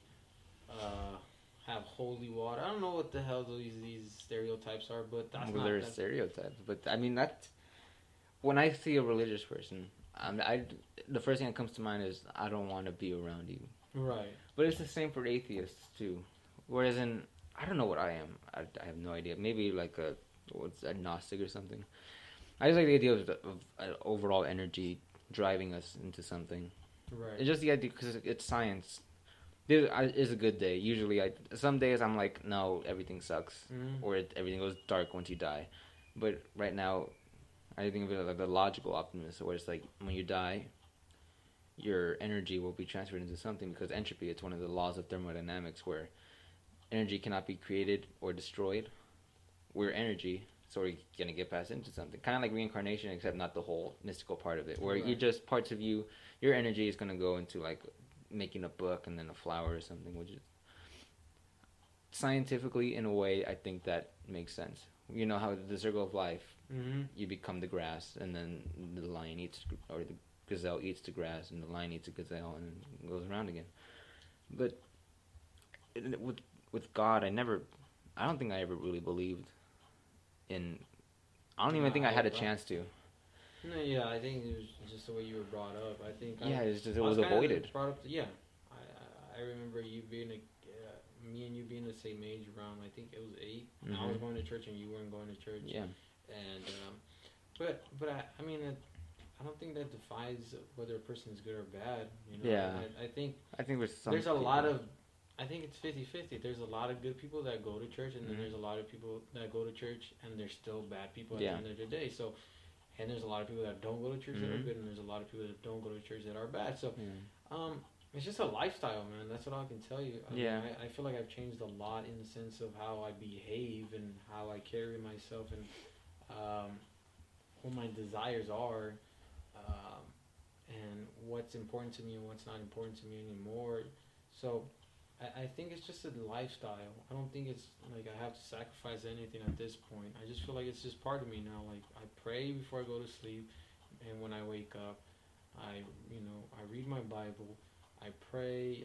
have holy water. I don't know what the hell these stereotypes are, but that's not. They're stereotypes, but I mean that. When I see a religious person, the first thing that comes to mind is I don't want to be around you. Right. But it's the same for atheists too. Whereas I don't know what I am. I have no idea. Maybe like a agnostic or something. I just like the idea of overall energy driving us into something. Right. It's just the idea because it's science. It's a good day. Usually, some days I'm like, no, everything sucks, or everything goes dark once you die. But right now, I think of it like the logical optimist, where it's like when you die, your energy will be transferred into something because entropy. It's one of the laws of thermodynamics where energy cannot be created or destroyed. We're energy, so we're gonna get passed into something, kind of like reincarnation, except not the whole mystical part of it, where you just parts of you, your energy is gonna go into like making a book and then a flower or something, which is scientifically, in a way, I think that makes sense. You know how the circle of life, you become the grass, and then the lion eats, or the gazelle eats the grass, and the lion eats the gazelle, and it goes around again. But with God, I don't think I ever really believed in. I don't even think I had a chance to. No, yeah, I think it was just the way you were brought up. I think. Yeah, it was avoided. Brought up. Yeah, I remember you being me and you being the same age around. I think it was 8. I was going to church and you weren't going to church. Yeah. And but I mean, I don't think that defines whether a person is good or bad. You know? Yeah. I think there's a lot of. I think it's 50-50. There's a lot of good people that go to church, and then there's a lot of people that go to church and they're still bad people at the end of the day. So. And there's a lot of people that don't go to church that are good, and there's a lot of people that don't go to church that are bad. So, it's just a lifestyle, man. That's what I can tell you. I mean, I feel like I've changed a lot in the sense of how I behave and how I carry myself and what my desires are and what's important to me and what's not important to me anymore. So, I think it's just a lifestyle. I don't think it's like I have to sacrifice anything at this point. I just feel like it's just part of me now. Like I pray before I go to sleep, and when I wake up, I read my Bible. I pray.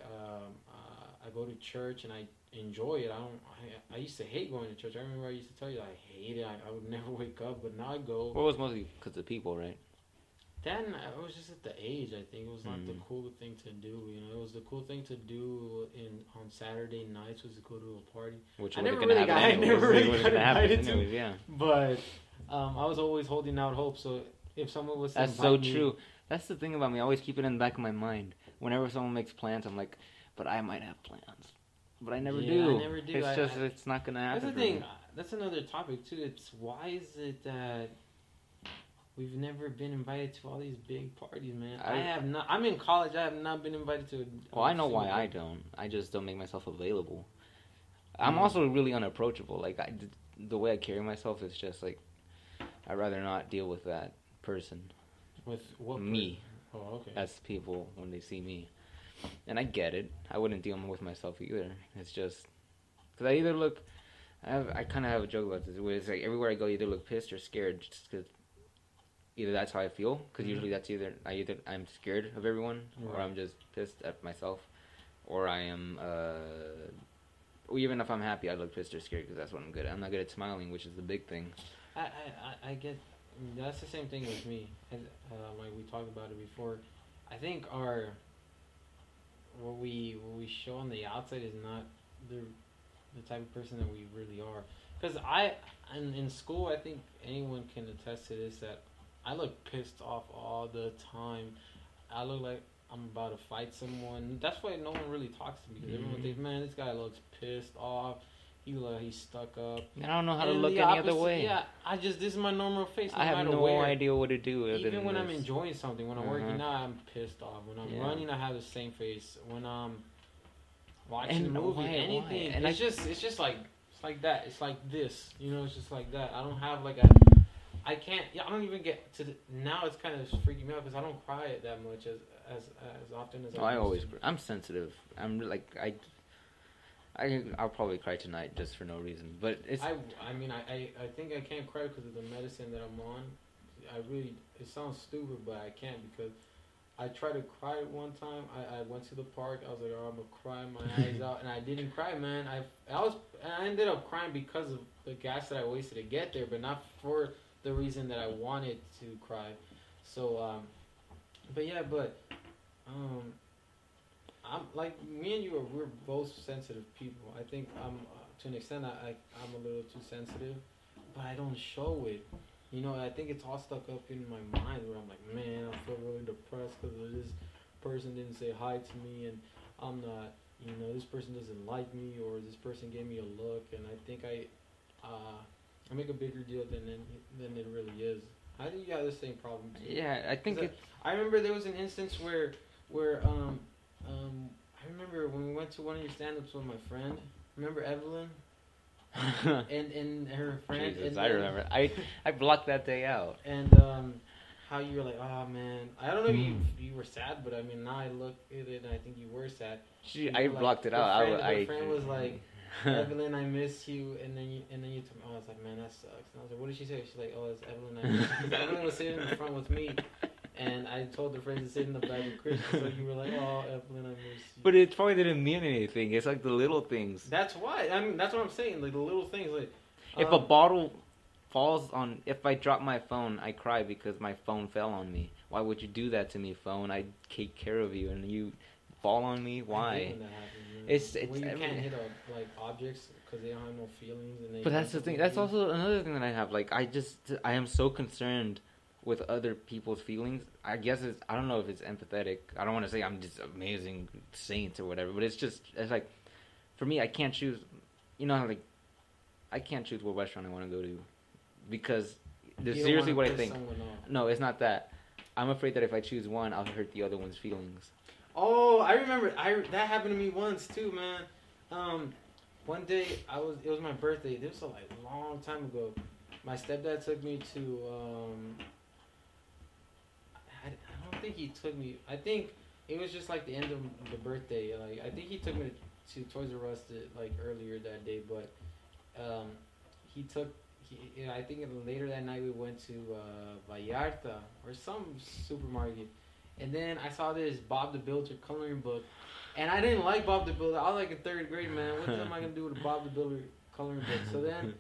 I go to church and I enjoy it. I used to hate going to church. I remember I used to tell you I hate it. I would never wake up, but now I go. Well, it was mostly because of people, right? Then I was just at the age. I think it was not the cool thing to do. You know, it was the cool thing to do on Saturday nights was to go to a party. Which I never really got invited to. Yeah. But I was always holding out hope. So if someone was that's so true. That's the thing about me. I always keep it in the back of my mind. Whenever someone makes plans, I'm like, but I might have plans. But I never do. I never do. It's not gonna happen. That's the thing. That's another topic too. It's why is it that we've never been invited to all these big parties, man. I have not. I'm in college. I have not been invited to. Well, I know why I don't. I just don't make myself available. I'm also really unapproachable. Like the way I carry myself is just like I'd rather not deal with that person. With what? Me. Oh, okay. That's people when they see me, and I get it. I wouldn't deal with myself either. It's just because I either look. I kind of have a joke about this. Where it's like everywhere I go, I either look pissed or scared, just because. Either that's how I feel, because usually that's either I'm scared of everyone, or I'm just pissed at myself, or I am, or even if I'm happy, I look pissed or scared, because that's what I'm good at. I'm not good at smiling, which is the big thing. I get, that's the same thing with me, and like we talked about it before. I think what we show on the outside is not the type of person that we really are. Because in school, I think anyone can attest to this, that I look pissed off all the time. I look like I'm about to fight someone. That's why no one really talks to me, because everyone thinks, man, this guy looks pissed off. He look like he's stuck up. I don't know how to look any other way. Yeah, this is my normal face. I have no idea what to do. Even when I'm enjoying something, when I'm working out, I'm pissed off. When I'm running, I have the same face. When I'm watching a movie, anything, and it's just like that. It's like this, you know. It's just like that. I don't have like a. I can't. Yeah, I don't even get to. Now it's kind of freaking me out because I don't cry that much as often as I always. I'm sensitive. I'm like I'll probably cry tonight just for no reason. But it's. I mean, I think I can't cry because of the medicine that I'm on. It sounds stupid, but I can't because I tried to cry one time. I went to the park. I was like, oh, I'm gonna cry my eyes out, and I didn't cry, man. I ended up crying because of the gas that I wasted to get there, but not for the reason that I wanted to cry. So, I'm like me and you we're both sensitive people. I think to an extent I'm a little too sensitive, but I don't show it. You know, I think it's all stuck up in my mind where I'm like, man, I feel really depressed because this person didn't say hi to me, and I'm not, you know, this person doesn't like me, or this person gave me a look, and I think I make a bigger deal than it really is. How do you have the same problem too? Yeah, I think I remember there was an instance where I remember when we went to one of your stand-ups with my friend. Remember Evelyn? and her friend. Jesus, and I remember. I blocked that day out. And how you were like, oh man, I don't know if you were sad, but I mean now I look at it and I think you were sad. I blocked it out. My friend was like, Evelyn, I miss you, and then you told me, oh, I was like, man, that sucks. And I was like, what did she say? She's like, oh, it's Evelyn, I miss you. Because Evelyn was sitting in the front with me. And I told the friends to sit in the back with Chris, so you were like, "Oh, Evelyn, I miss you." But it probably didn't mean anything. It's like the little things. That's why. I mean, that's what I'm saying. Like the little things. Like if a bottle falls on, if I drop my phone, I cry because my phone fell on me. Why would you do that to me, phone? I take care of you, and you fall on me. Why? I hate when that happens, man. When you can't hit like objects because they don't have no feelings. But that's the thing. That's also another thing that I have. Like I am so concerned with other people's feelings. I guess I don't know if it's empathetic. I don't want to say I'm just amazing saint or whatever, but it's like, for me, I can't choose, you know, like, I can't choose what restaurant I want to go to, because there's seriously what I think. No, it's not that. I'm afraid that if I choose one, I'll hurt the other one's feelings. Oh, I remember, that happened to me once too, man. One day, it was my birthday, this was like a long time ago. My stepdad took me to, I don't think he took me. I think it was just like the end of the birthday. Like I think he took me to Toys R Us like earlier that day, but I think later that night we went to Vallarta or some supermarket, and then I saw this Bob the Builder coloring book, and I didn't like Bob the Builder. I was like in 3rd grade, man. What am I gonna do with a Bob the Builder coloring book? So then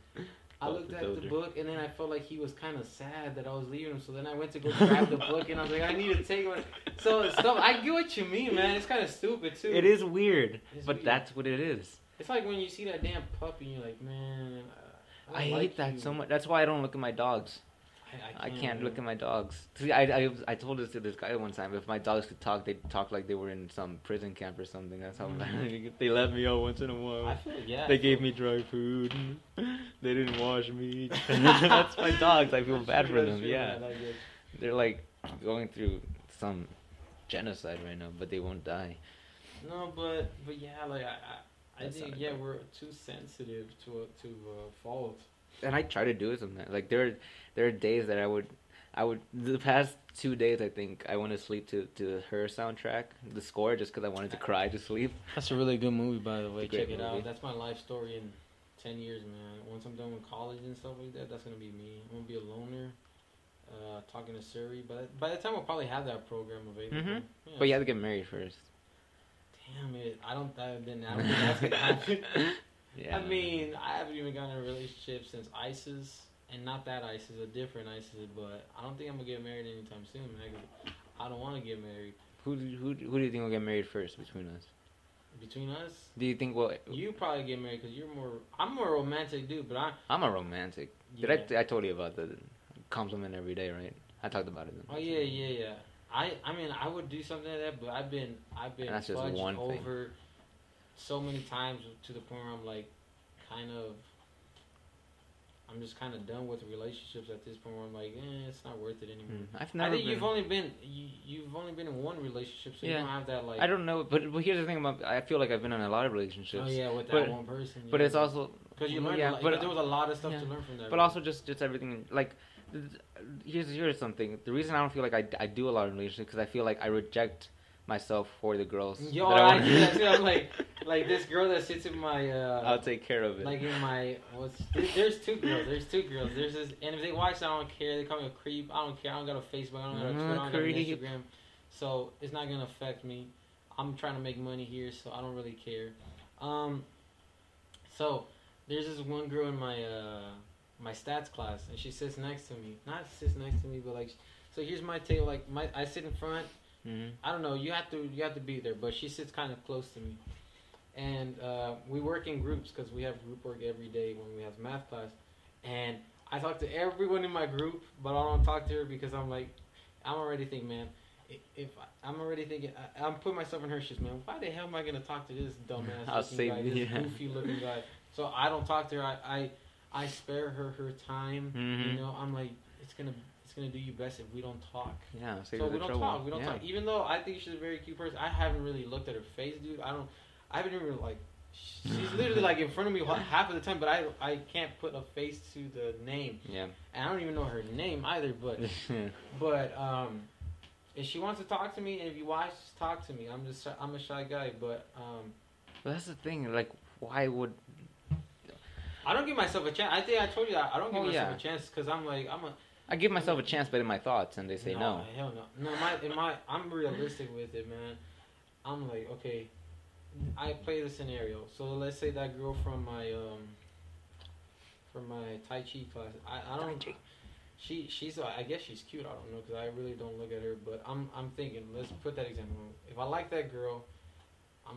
I looked at the book, and then I felt like he was kind of sad that I was leaving him. So then I went to go grab the book, and I was like, I need to take one. So I get what you mean, man. It's kind of stupid, too. It is weird, but that's what it is. It's like when you see that damn puppy, and you're like, man, I hate that so much. That's why I don't look at my dogs. I can't look at my dogs. See, I told this to this guy one time. If my dogs could talk, they'd talk like they were in some prison camp or something. That's how they let me out once in a while. They gave me dry food. They didn't wash me. That's my dogs. I feel bad for them. Yeah, they're like going through some genocide right now, but they won't die. No, but yeah, like I think we're too sensitive to fault. And I try to do it sometimes. Like there are days that I would the past 2 days I think I went to sleep to her soundtrack, the score, just because I wanted to cry to sleep. That's a really good movie, by the way. Check it out. That's my life story in 10 years, man. Once I'm done with college and stuff like that, that's gonna be me. I'm gonna be a loner, talking to Siri. But by the time I'll probably have that program available. Mm-hmm. Yeah, but you have to get married first. Damn it! I don't think that's gonna happen. Yeah, I mean, I haven't even gotten in a relationship since ISIS, and not that ISIS, a different ISIS, but I don't think I'm gonna get married anytime soon, man. I don't want to get married. Who do you think will get married first between us? Between us? Do you think you probably get married because I'm more romantic dude, but I'm a romantic. Yeah. I told you about the compliment every day, right? I talked about it. Oh yeah. I mean, I would do something like that, but I've been fudged over so many times to the point where I'm like, I'm just kind of done with relationships at this point where I'm like, it's not worth it anymore. I think you've only been in one relationship, so you don't have that like. I don't know, but here's the thing about I feel like I've been in a lot of relationships. Oh yeah, with that one person. But it's also because you learned, but there was a lot of stuff to learn from that. But also just everything like. Here's something. The reason I don't feel like I do a lot of relationships because I feel like I reject myself for the girls. Yo, I do that too. I'm like this girl that sits in my. I'll take care of it. Like in my, there's two girls. There's this, and if they watch, I don't care. They call me a creep. I don't care. I don't got a Facebook. I don't got a Twitter. I don't got an Instagram. So it's not gonna affect me. I'm trying to make money here, so I don't really care. So there's this one girl in my my stats class, and she sits next to me. Not sits next to me, but like, so here's my table. Like I sit in front. Mm-hmm. I don't know. You have to be there, but she sits kind of close to me, and we work in groups because we have group work every day when we have math class. And I talk to everyone in my group, but I don't talk to her because I'm already thinking, man. I'm putting myself in her shoes, man. Why the hell am I gonna talk to this dumbass looking guy, this goofy looking guy? So I don't talk to her. I spare her time. Mm-hmm. You know, I'm like, it's gonna do you best if we don't talk. Yeah, so we don't talk. We don't talk. Even though I think she's a very cute person, I haven't really looked at her face, dude. I haven't even like. She's literally like in front of me half of the time, but I can't put a face to the name. Yeah. And I don't even know her name either, but if she wants to talk to me, and if you watch, just talk to me. I'm a shy guy, but that's the thing. Like, why would I don't give myself a chance? I think I told you that I don't give myself a chance because I give myself a chance, but in my thoughts, and they say no. Hell no. No, I'm realistic with it, man. I'm like, okay, I play the scenario. So let's say that girl from my Tai Chi class. I don't. She's I guess she's cute. I don't know because I really don't look at her. But I'm thinking. Let's put that example. If I like that girl, I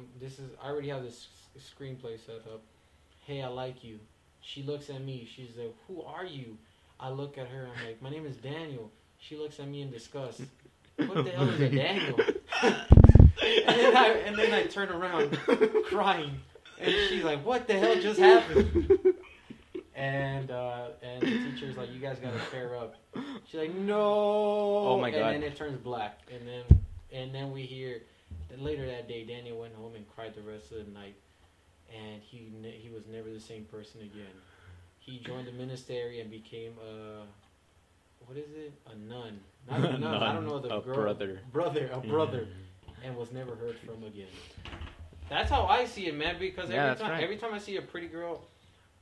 already have this screenplay set up. Hey, I like you. She looks at me. She's like, who are you? I look at her. I'm like, my name is Daniel. She looks at me in disgust. What the hell is a Daniel? and then I turn around crying, and she's like, what the hell just happened? And the teacher's like, you guys gotta pair up. She's like, no. Oh my God. And then it turns black, and then we hear that later that day Daniel went home and cried the rest of the night, and he was never the same person again. He joined the ministry and became a nun. Not a nun. I don't know the girl. Brother, and was never heard from again. That's how I see it, man. Because every time I see a pretty girl,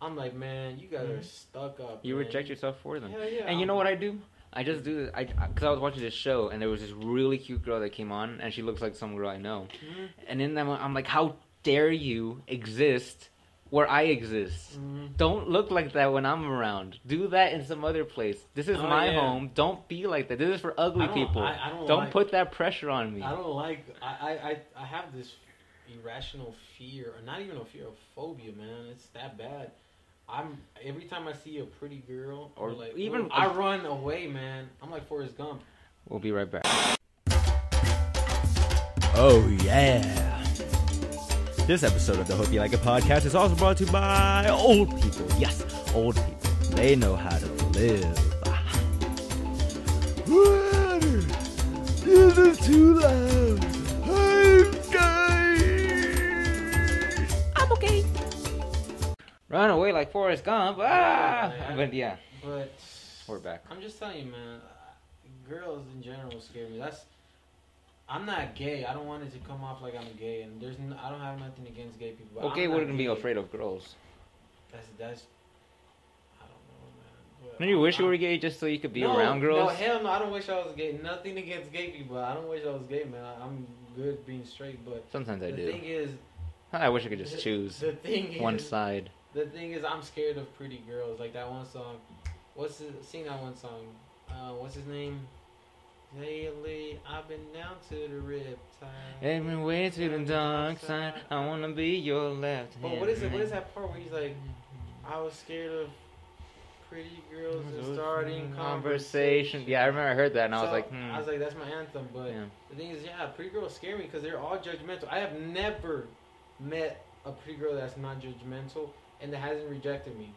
I'm like, man, you guys are stuck up. You reject yourself for them. Hell yeah. And you know what I do? I just do this. Because I was watching this show, and there was this really cute girl that came on, and she looks like some girl I know. Mm-hmm. And in that, I'm like, how dare you exist where I exist? Mm-hmm. Don't look like that when I'm around. Do that in some other place. This is my home. Don't be like that. This is for ugly people. Don't put that pressure on me. I don't like. I have this irrational fear, or not even a fear, of phobia, man. It's that bad. Every time I see a pretty girl, or like even I run away, man. I'm like Forrest Gump. We'll be right back. Oh yeah. This episode of the Hope You Like It podcast is also brought to you by old people. Yes, old people. They know how to live. Water. This is too loud. I'm okay. Run away like Forrest Gump. But yeah. But we're back. I'm just telling you, man. Girls in general scare me. I'm not gay. I don't want it to come off like I'm gay, and I don't have nothing against gay people. Okay, wouldn't be afraid of girls. That's I don't know, man. Don't you wish you were gay just so you could be around girls? No, hell no. I don't wish I was gay. Nothing against gay people. I don't wish I was gay, man. I'm good being straight, but sometimes I do. The thing is, I wish I could just choose one side. The thing is, I'm scared of pretty girls. Like that one song. Sing that one song. What's his name? Lately, I've been down to the riptide. I've been way to the dark side. I wanna be your left hand. But what is that part where he's like, I was scared of pretty girls and starting conversation. Yeah, I remember I heard that, and I was like, I was like, that's my anthem. But the thing is, pretty girls scare me because they're all judgmental. I have never met a pretty girl that's not judgmental and that hasn't rejected me.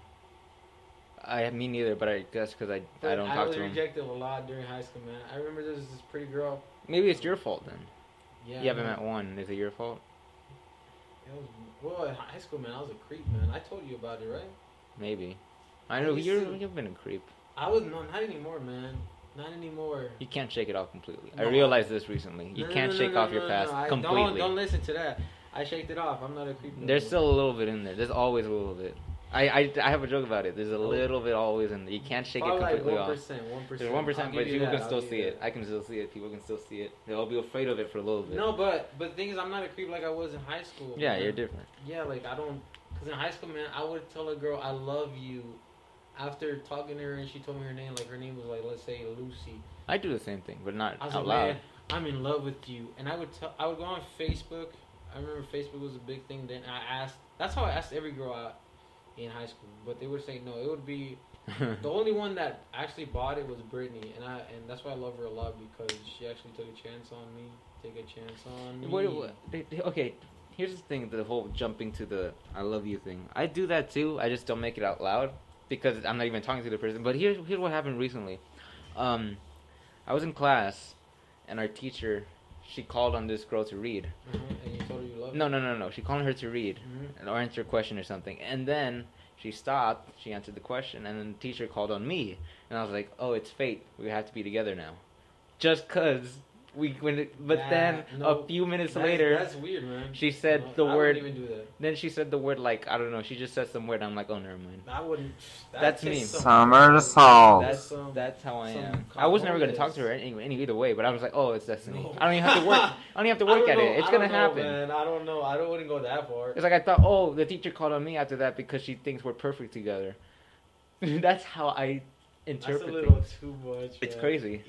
Me neither, but I guess because I don't talk to them. I was rejected a lot during high school, man. I remember there was this pretty girl. Maybe it's your fault then. Yeah. You haven't met one. Is it your fault? Well, in high school, man, I was a creep, man. I told you about it, right? Maybe. I know you've been a creep. I was not anymore, man. Not anymore. You can't shake it off completely. No. I realized this recently. You can't shake off your past completely. Don't listen to that. I shaked it off. I'm not a creep. There's still a little bit in there. There's always a little bit. I have a joke about it. There's a little bit always in there. You can't shake it completely off. 1%. There's 1%, but people can still see it. I can still see it. People can still see it. They'll be afraid of it for a little bit. No, but the thing is, I'm not a creep like I was in high school. Yeah, man. you're different. Yeah, like I don't. Because in high school, man, I would tell a girl I love you after talking to her and she told me her name. Like her name was like, let's say Lucy. I do the same thing, but not out like, loud. Man, I'm in love with you, and I would go on Facebook. I remember Facebook was a big thing then. That's how I asked every girl out in high school, but they would say no. It would be the only one that actually bought it was Brittany, and that's why I love her a lot because she actually took a chance on me. Take a chance on me. Okay, here's the thing: the whole jumping to the "I love you" thing. I do that too. I just don't make it out loud because I'm not even talking to the person. But here's what happened recently. I was in class, and our teacher, she called on this girl to read. And you told her you loved her? No. She called her to read or answer a question or something. And then she stopped. She answered the question. And then the teacher called on me. And I was like, oh, it's fate. We have to be together now. Just because a few minutes later, that's weird, man. She said the word. I wouldn't even do that. Then she said the word like, I don't know. She just said some word. I'm like, oh, never mind. I wouldn't. That's me. Summer assault. That's how I am. I was never gonna talk to her either way, but I was like, oh, it's destiny. No. I don't even have to work. I don't even have to work at it. It's gonna happen. Man, I don't know. I wouldn't go that far. It's like I thought. Oh, the teacher called on me after that because she thinks we're perfect together. That's how I interpret. That's a little too much. It's crazy.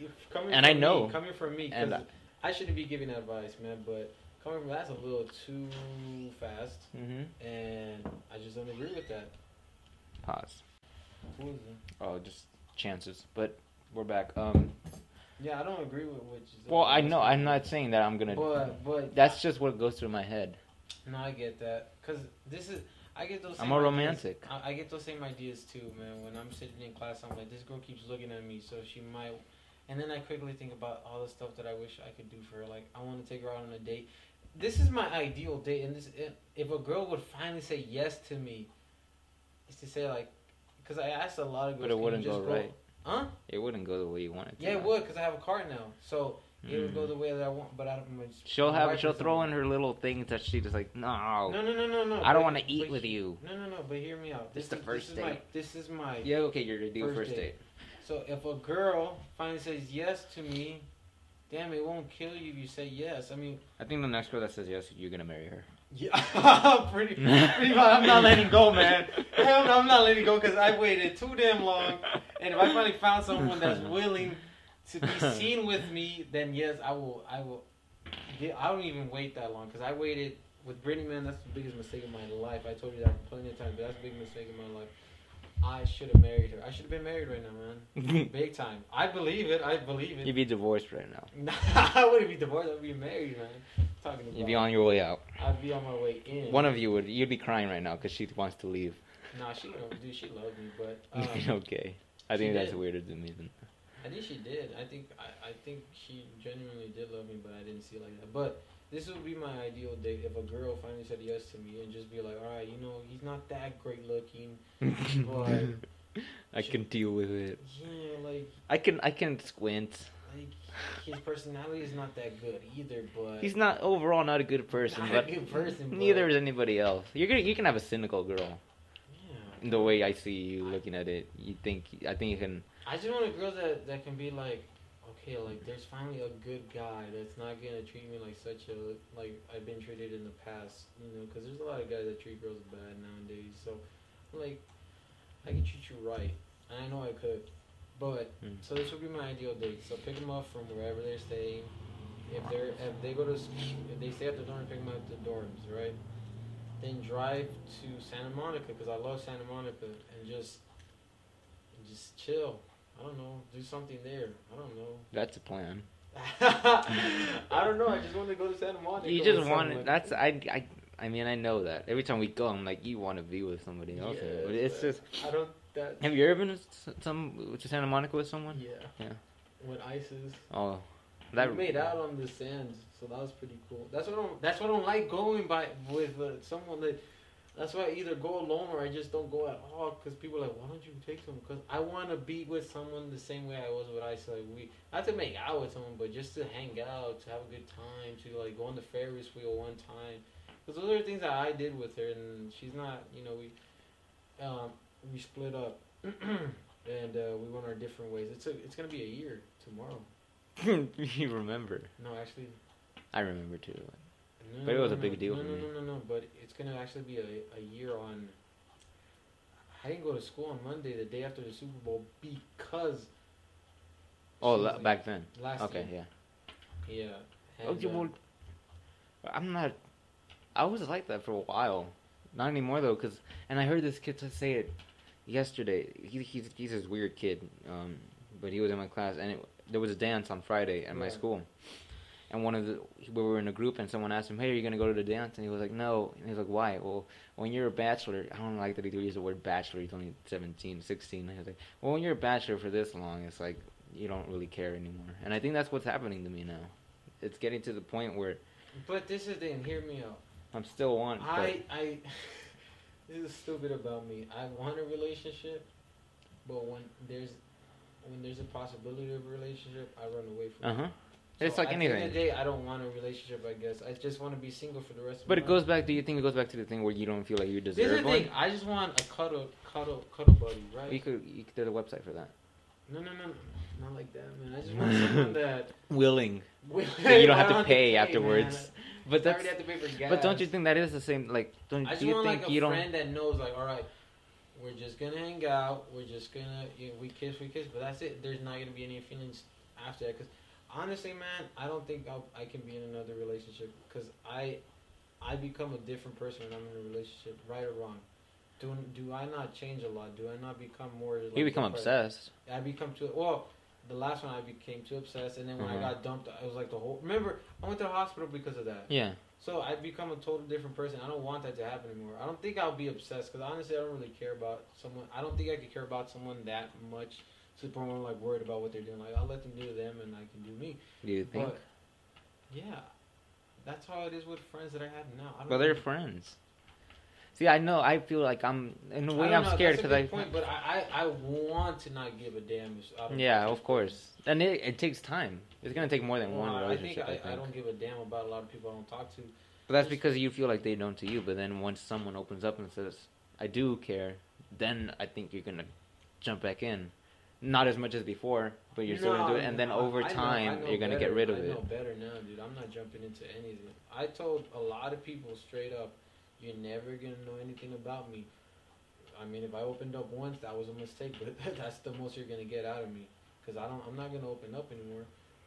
And I know. Coming from me, because I shouldn't be giving advice, man, but coming from that's a little too fast, and I just don't agree with that. Pause. Who is it? Oh, just chances. But we're back. Yeah, I don't agree with what you said. Well, I know. I'm not saying that I'm gonna. But that's just what goes through my head. No, I get that. Cause I get those. I'm a romantic. I get those same ideas too, man. When I'm sitting in class, I'm like, this girl keeps looking at me, so she might. And then I quickly think about all the stuff that I wish I could do for her. Like, I want to take her out on a date. This is my ideal date. And if a girl would finally say yes to me, it's to say, like, because I asked a lot of girls. But it wouldn't go right. Huh? It wouldn't go the way you want it to. Yeah, it would, because I have a car now. So it would go the way that I want. But I don't. She'll throw in her little things that she just like, no. No. I don't want to eat with you. No. But hear me out. This is the first date. This is my. Yeah, okay, you're gonna do first date. So if a girl finally says yes to me, damn, it won't kill you if you say yes. I mean, I think the next girl that says yes, you're gonna marry her. Yeah, pretty much. I'm not letting go, man. Hell no, I'm not letting go because I waited too damn long. And if I finally found someone that's willing to be seen with me, then yes, I will. I don't even wait that long because I waited with Brittany, man. That's the biggest mistake of my life. I told you that plenty of times, but that's the biggest mistake of my life. I should have married her. I should have been married right now, man. Big time. I believe it. You'd be divorced right now. I wouldn't be divorced. I'd be married, man. Talking about. You'd be on your way out. I'd be on my way in. One of you would. You'd be crying right now because she wants to leave. Nah, she don't. Dude, she loved me, but. Okay. I think that's weirder than me. I think she did. I think she genuinely did love me, but I didn't see it like that. But this would be my ideal date if a girl finally said yes to me and just be like, all right, he's not that great looking, but I can deal with it. Yeah, like I can squint. Like his personality is not that good either, but he's not overall not a good person. Not a good person. Neither is anybody else. You can have a cynical girl. Yeah. The way I see you looking at it, I think you can. I just want a girl that can be like. Okay, like there's finally a good guy that's not gonna treat me like I've been treated in the past, because there's a lot of guys that treat girls bad nowadays. So, like, I can treat you right, and I know I could. But so this would be my ideal date. So pick them up from wherever they're staying. If they stay at the dorm, pick them up at the dorms, right? Then drive to Santa Monica because I love Santa Monica and just chill. I don't know. Do something there. I don't know. That's a plan. I don't know. I just want to go to Santa Monica. You just want it. That's I mean, I know that. Every time we go, I'm like, you want to be with somebody else. Yeah, but it's just. I don't. Have you ever been to Santa Monica with someone? Yeah. Yeah. With ISIS. Oh. We made out on the sand, so that was pretty cool. That's what I don't like going by with someone that. That's why I either go alone or I just don't go at all. Because people are like, why don't you take someone? Because I want to be with someone the same way I was with Ice. Like not to make out with someone, but just to hang out, to have a good time, to like go on the Ferris wheel one time. Because those are the things that I did with her, and she's not. You know, we split up, and we went our different ways. It's gonna be a year tomorrow. You remember? No, actually, I remember too. But it was a big deal for me. No. But it's going to actually be a year on... I didn't go to school on Monday, the day after the Super Bowl, because... Oh, back then? Last year. Yeah. Yeah. Okay, well, I'm not... I was like that for a while. Not anymore, though, because... And I heard this kid say it yesterday. He's this weird kid, but he was in my class, and there was a dance on Friday at my school. And we were in a group, and someone asked him, hey, are you going to go to the dance? And he was like, no. And he was like, why? Well, when you're a bachelor, I don't like that he used the word bachelor. He's only 17, 16. And he was like, well, when you're a bachelor for this long, it's like you don't really care anymore. And I think that's what's happening to me now. It's getting to the point where... But this is the thing. Hear me out. I'm still one. This is stupid about me. I want a relationship, but when there's a possibility of a relationship, I run away from it. It's like anything. At the end of the day, I don't want a relationship, I guess. I just want to be single for the rest of my life. But it goes back, do you think it goes back to the thing where you don't feel like you deserve one? This is the thing. I just want a cuddle buddy, right? You could do a website for that. No. Not like that, man. I just want someone that... Willing. So you don't have to pay afterwards. Man. But I already have to pay for gas. But don't you think that is the same, like, I just want like a friend that knows, like, all right, we're just going to hang out. We're just going to... we kiss, but that's it. There's not going to be any feelings after that, because... Honestly, man, I don't think I can be in another relationship because I become a different person when I'm in a relationship, right or wrong. Do I not change a lot? Do I not become more... Like, you become obsessed. I become too... Well, the last one I became too obsessed, and then when I got dumped, I was like the whole... Remember, I went to the hospital because of that. Yeah. So I become a total different person. I don't want that to happen anymore. I don't think I'll be obsessed because honestly, I don't really care about someone. I don't think I could care about someone that much. To the point where I'm like worried about what they're doing. Like I'll let them do them, and I can do me. Do you think? But, yeah, that's how it is with friends that I have now. But they're friends. See, I know. I feel like I'm in a way I'm scared because I. Point, but I want to not give a damn. Yeah, of course, and it takes time. It's gonna take more than one relationship. I think I don't give a damn about a lot of people I don't talk to. But that's because you feel like they don't to you. But then once someone opens up and says, "I do care," then I think you're gonna jump back in. Not as much as before, but you're still gonna do it, and then over time you're gonna get rid of it. I know better now, dude. I'm not jumping into anything. I told a lot of people straight up, "You're never gonna know anything about me." I mean, if I opened up once, that was a mistake, but that's the most you're gonna get out of me, because I'm not gonna open up anymore.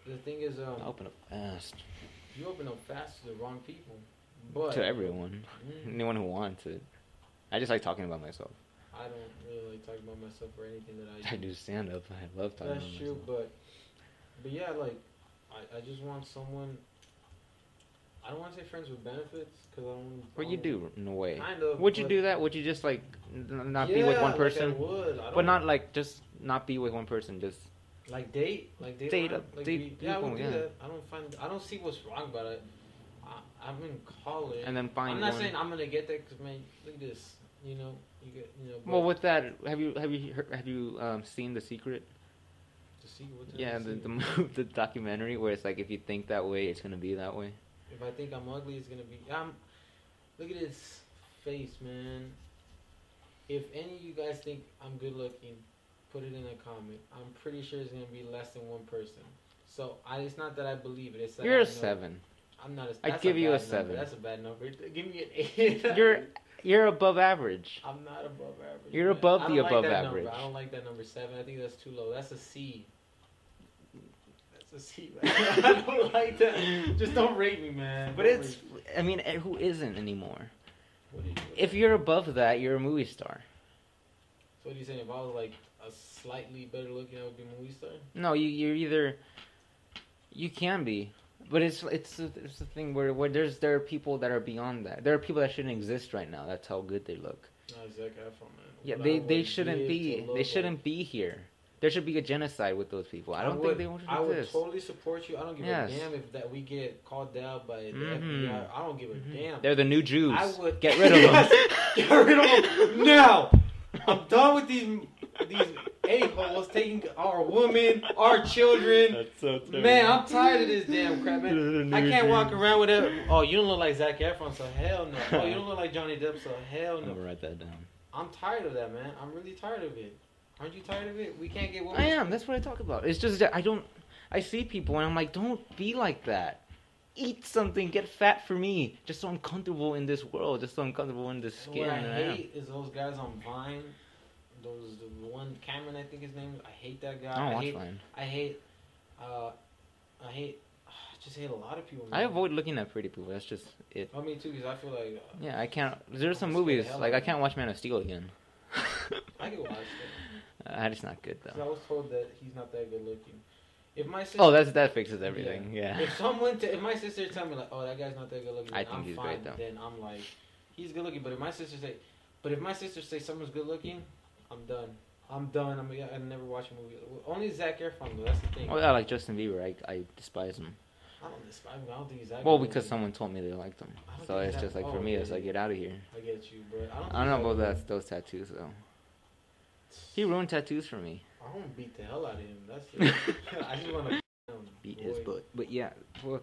The thing is, open up fast. You open up fast to the wrong people, but to everyone, anyone who wants it. I just like talking about myself. I don't really like talking about myself or anything that I do. I do stand up. I love talking about myself. That's true, but yeah, like, I just want someone... I don't want to say friends with benefits, because I don't... Well, you do, in a way. Kind of. Would you do that? Would you just, like, not be with one person? Like I would. But not, like, just not be with one person, just... Like date? Like date people, yeah, I would do that. I don't see what's wrong about it. I'm in college. And then find I'm not saying I'm going to get that, because, man, look at this. You know, well, with that, have you seen The Secret? The Secret? Yeah, the documentary where it's like if you think that way, it's gonna be that way. If I think I'm ugly, it's gonna be. Look at his face, man. If any of you guys think I'm good looking, put it in a comment. I'm pretty sure it's gonna be less than one person. So it's not that I believe it. It's that you're a 7. I'm not. I give you a 7. That's a bad number. Give me an 8. You're above average. I'm not above average. You're above the above average. Number. I don't like that number 7. I think that's too low. That's a C. That's a C. I don't like that. Just don't rate me, man. But I mean, who isn't anymore? If you're above that, you're a movie star. So what are you saying? If I was like a slightly better looking, I would be a movie star? No, you're either... You can be. But it's the thing where there are people that are beyond that. There are people that shouldn't exist right now. That's how good they look. Zac Efron, man. Yeah, they shouldn't be. They shouldn't be here. There should be a genocide with those people. I don't think they want to do I would this. totally support you. I don't give a damn if that we get called out by the FBI. I don't give a damn. They're the new Jews. I would get rid of them. Get rid of them now. I'm done with these a-holes taking our women, our children. That's so terrible. Man, I'm tired of this damn crap, man. I can't walk around with that. Oh, you don't look like Zac Efron, so hell no. Oh, you don't look like Johnny Depp, so hell no. I'm gonna write that down. I'm tired of that, man. I'm really tired of it. Aren't you tired of it? We can't get women. I am. That's what I talk about. It's just that I see people and I'm like, don't be like that. Eat something. Get fat for me. Just so I'm comfortable in this world. Just so I'm comfortable in this skin. What I hate is those guys on Vine. The one Cameron, I think his name is. I hate that guy. I don't watch Vine. I just hate a lot of people. Man. I avoid looking at pretty people. That's just it. Oh, me too, because I feel like. Yeah, I can't. There's some movies like I can't watch Man of Steel again. I can watch it. It's not good though. I was told that he's not that good looking. If my sister, that fixes everything. Yeah. If my sister tell me like, oh, that guy's not that good looking, I think he's great though. Then I'm like, he's good looking. But if my sister say someone's good looking, I'm done. I never watch a movie. Only Zac Efron though. That's the thing. Oh yeah, like Justin Bieber. I despise him. I don't despise him. I don't think he's that. Well, because someone told me they liked him. So it's just like for me, it's like get out of here. I get you, but I don't know about those tattoos though. He ruined tattoos for me. I want to beat the hell out of him. That's it. I just want to beat his butt. But yeah, well,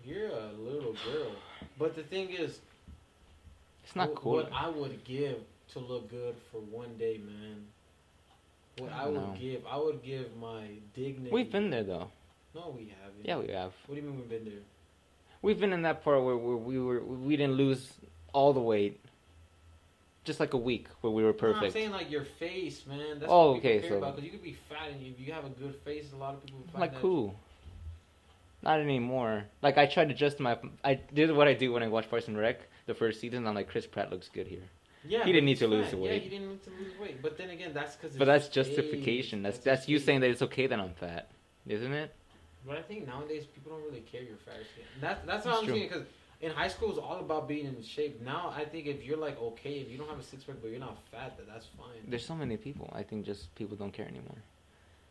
you're a little girl. But the thing is, it's not cool. What I would give to look good for one day, man. What I would give my dignity. We've been there though. No, we haven't. Yeah, we have. What do you mean we've been there? We've been in that part where we didn't lose all the weight. Just like a week where we were perfect. No, I'm saying like your face, man. That's what people care about. Because you could be fat and if you have a good face, a lot of people find like that. Who? Not anymore. Like I tried to justify. I did what I do when I watch Parks and Rec the first season. I'm like, Chris Pratt looks good here. Yeah, he didn't need to lose the weight. Yeah, he didn't need to lose weight. But then again, that's because. But that's justification. That's you saying that it's okay that I'm fat, isn't it? But I think nowadays people don't really care you're fat or shit. That's what I'm saying because. In high school, it's all about being in shape. Now, I think if you're like okay, if you don't have a six pack but you're not fat, that's fine. There's so many people. I think just people don't care anymore.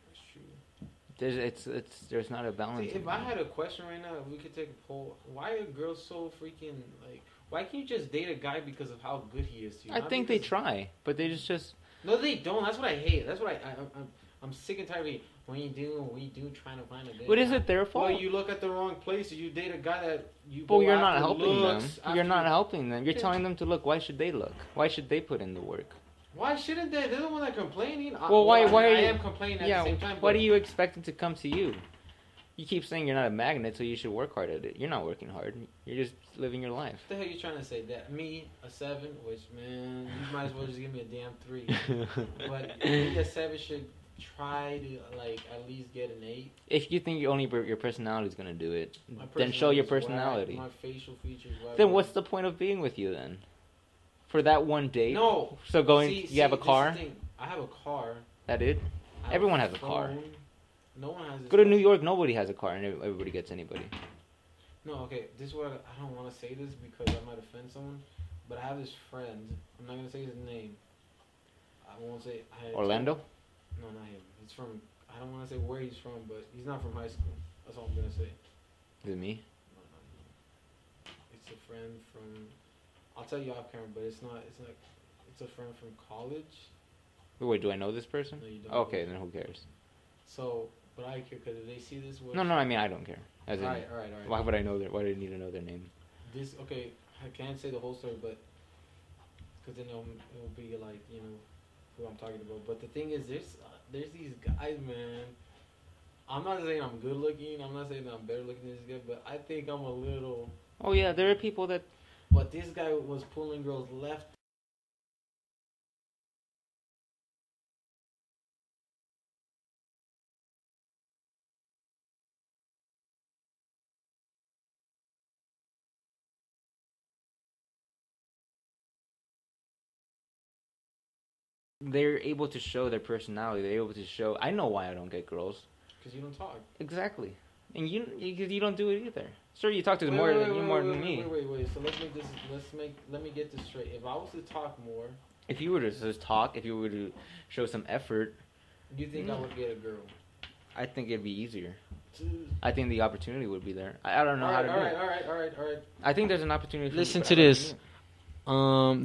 That's true. There's not a balance. See, if I had a question right now, if we could take a poll. Why are girls so freaking like? Why can't you just date a guy because of how good he is to you? I think they try, but they just. No, they don't. That's what I hate. That's what I'm sick and tired of it. When you do trying to find a date. But is it their fault? Well, you look at the wrong place. You date a guy that you. But you're not helping them. You're not helping them. You're telling them to look. Why should they look? Why should they put in the work? Why shouldn't they? They're the one that complaining. Well, why are you? I am complaining at the same time. What are you expecting to come to you? You keep saying you're not a magnet, so you should work hard at it. You're not working hard. You're just living your life. What the hell are you trying to say? That me, a 7, which, man, you might as well just give me a damn 3. But me, a 7 should try to, like, at least get an 8. If you think only your personality is going to do it, then show your personality. My facial features. Then what's the point of being with you then? For that one date? No. So you have a car? I have a car. That it? Everyone has a car. No one has. Go to New York. Nobody has a car, and everybody gets anybody. No, okay. This is what I don't want to say this because I might offend someone, but I have this friend. I'm not gonna say his name. I won't say. Orlando? No, not him. He's from. I don't want to say where he's from, but he's not from high school. That's all I'm gonna say. Is it me? No, not him. It's a friend from. I'll tell you off camera, but it's not. It's like. It's a friend from college. Wait, do I know this person? No, you don't. Okay, then who cares? So. But I care because if they see this. No, I mean I don't care. All right. Why would I know their? Why do I need to know their name? Okay. I can't say the whole story, but because then it'll be like who I'm talking about. But the thing is, there's these guys, man. I'm not saying I'm good looking. I'm not saying that I'm better looking than this guy, but I think I'm a little. Oh yeah, there are people that. But this guy was pulling girls left. They're able to show their personality. They're able to show. I know why I don't get girls. Because you don't talk. Exactly, and you don't do it either. Sure, you talk to more than me. Wait. So let me get this straight. If I was to talk more. If you were to just talk, if you were to show some effort, Do you think I would get a girl? I think it'd be easier. I think the opportunity would be there. I don't know how to do it. All right. I think there's an opportunity. Listen to this.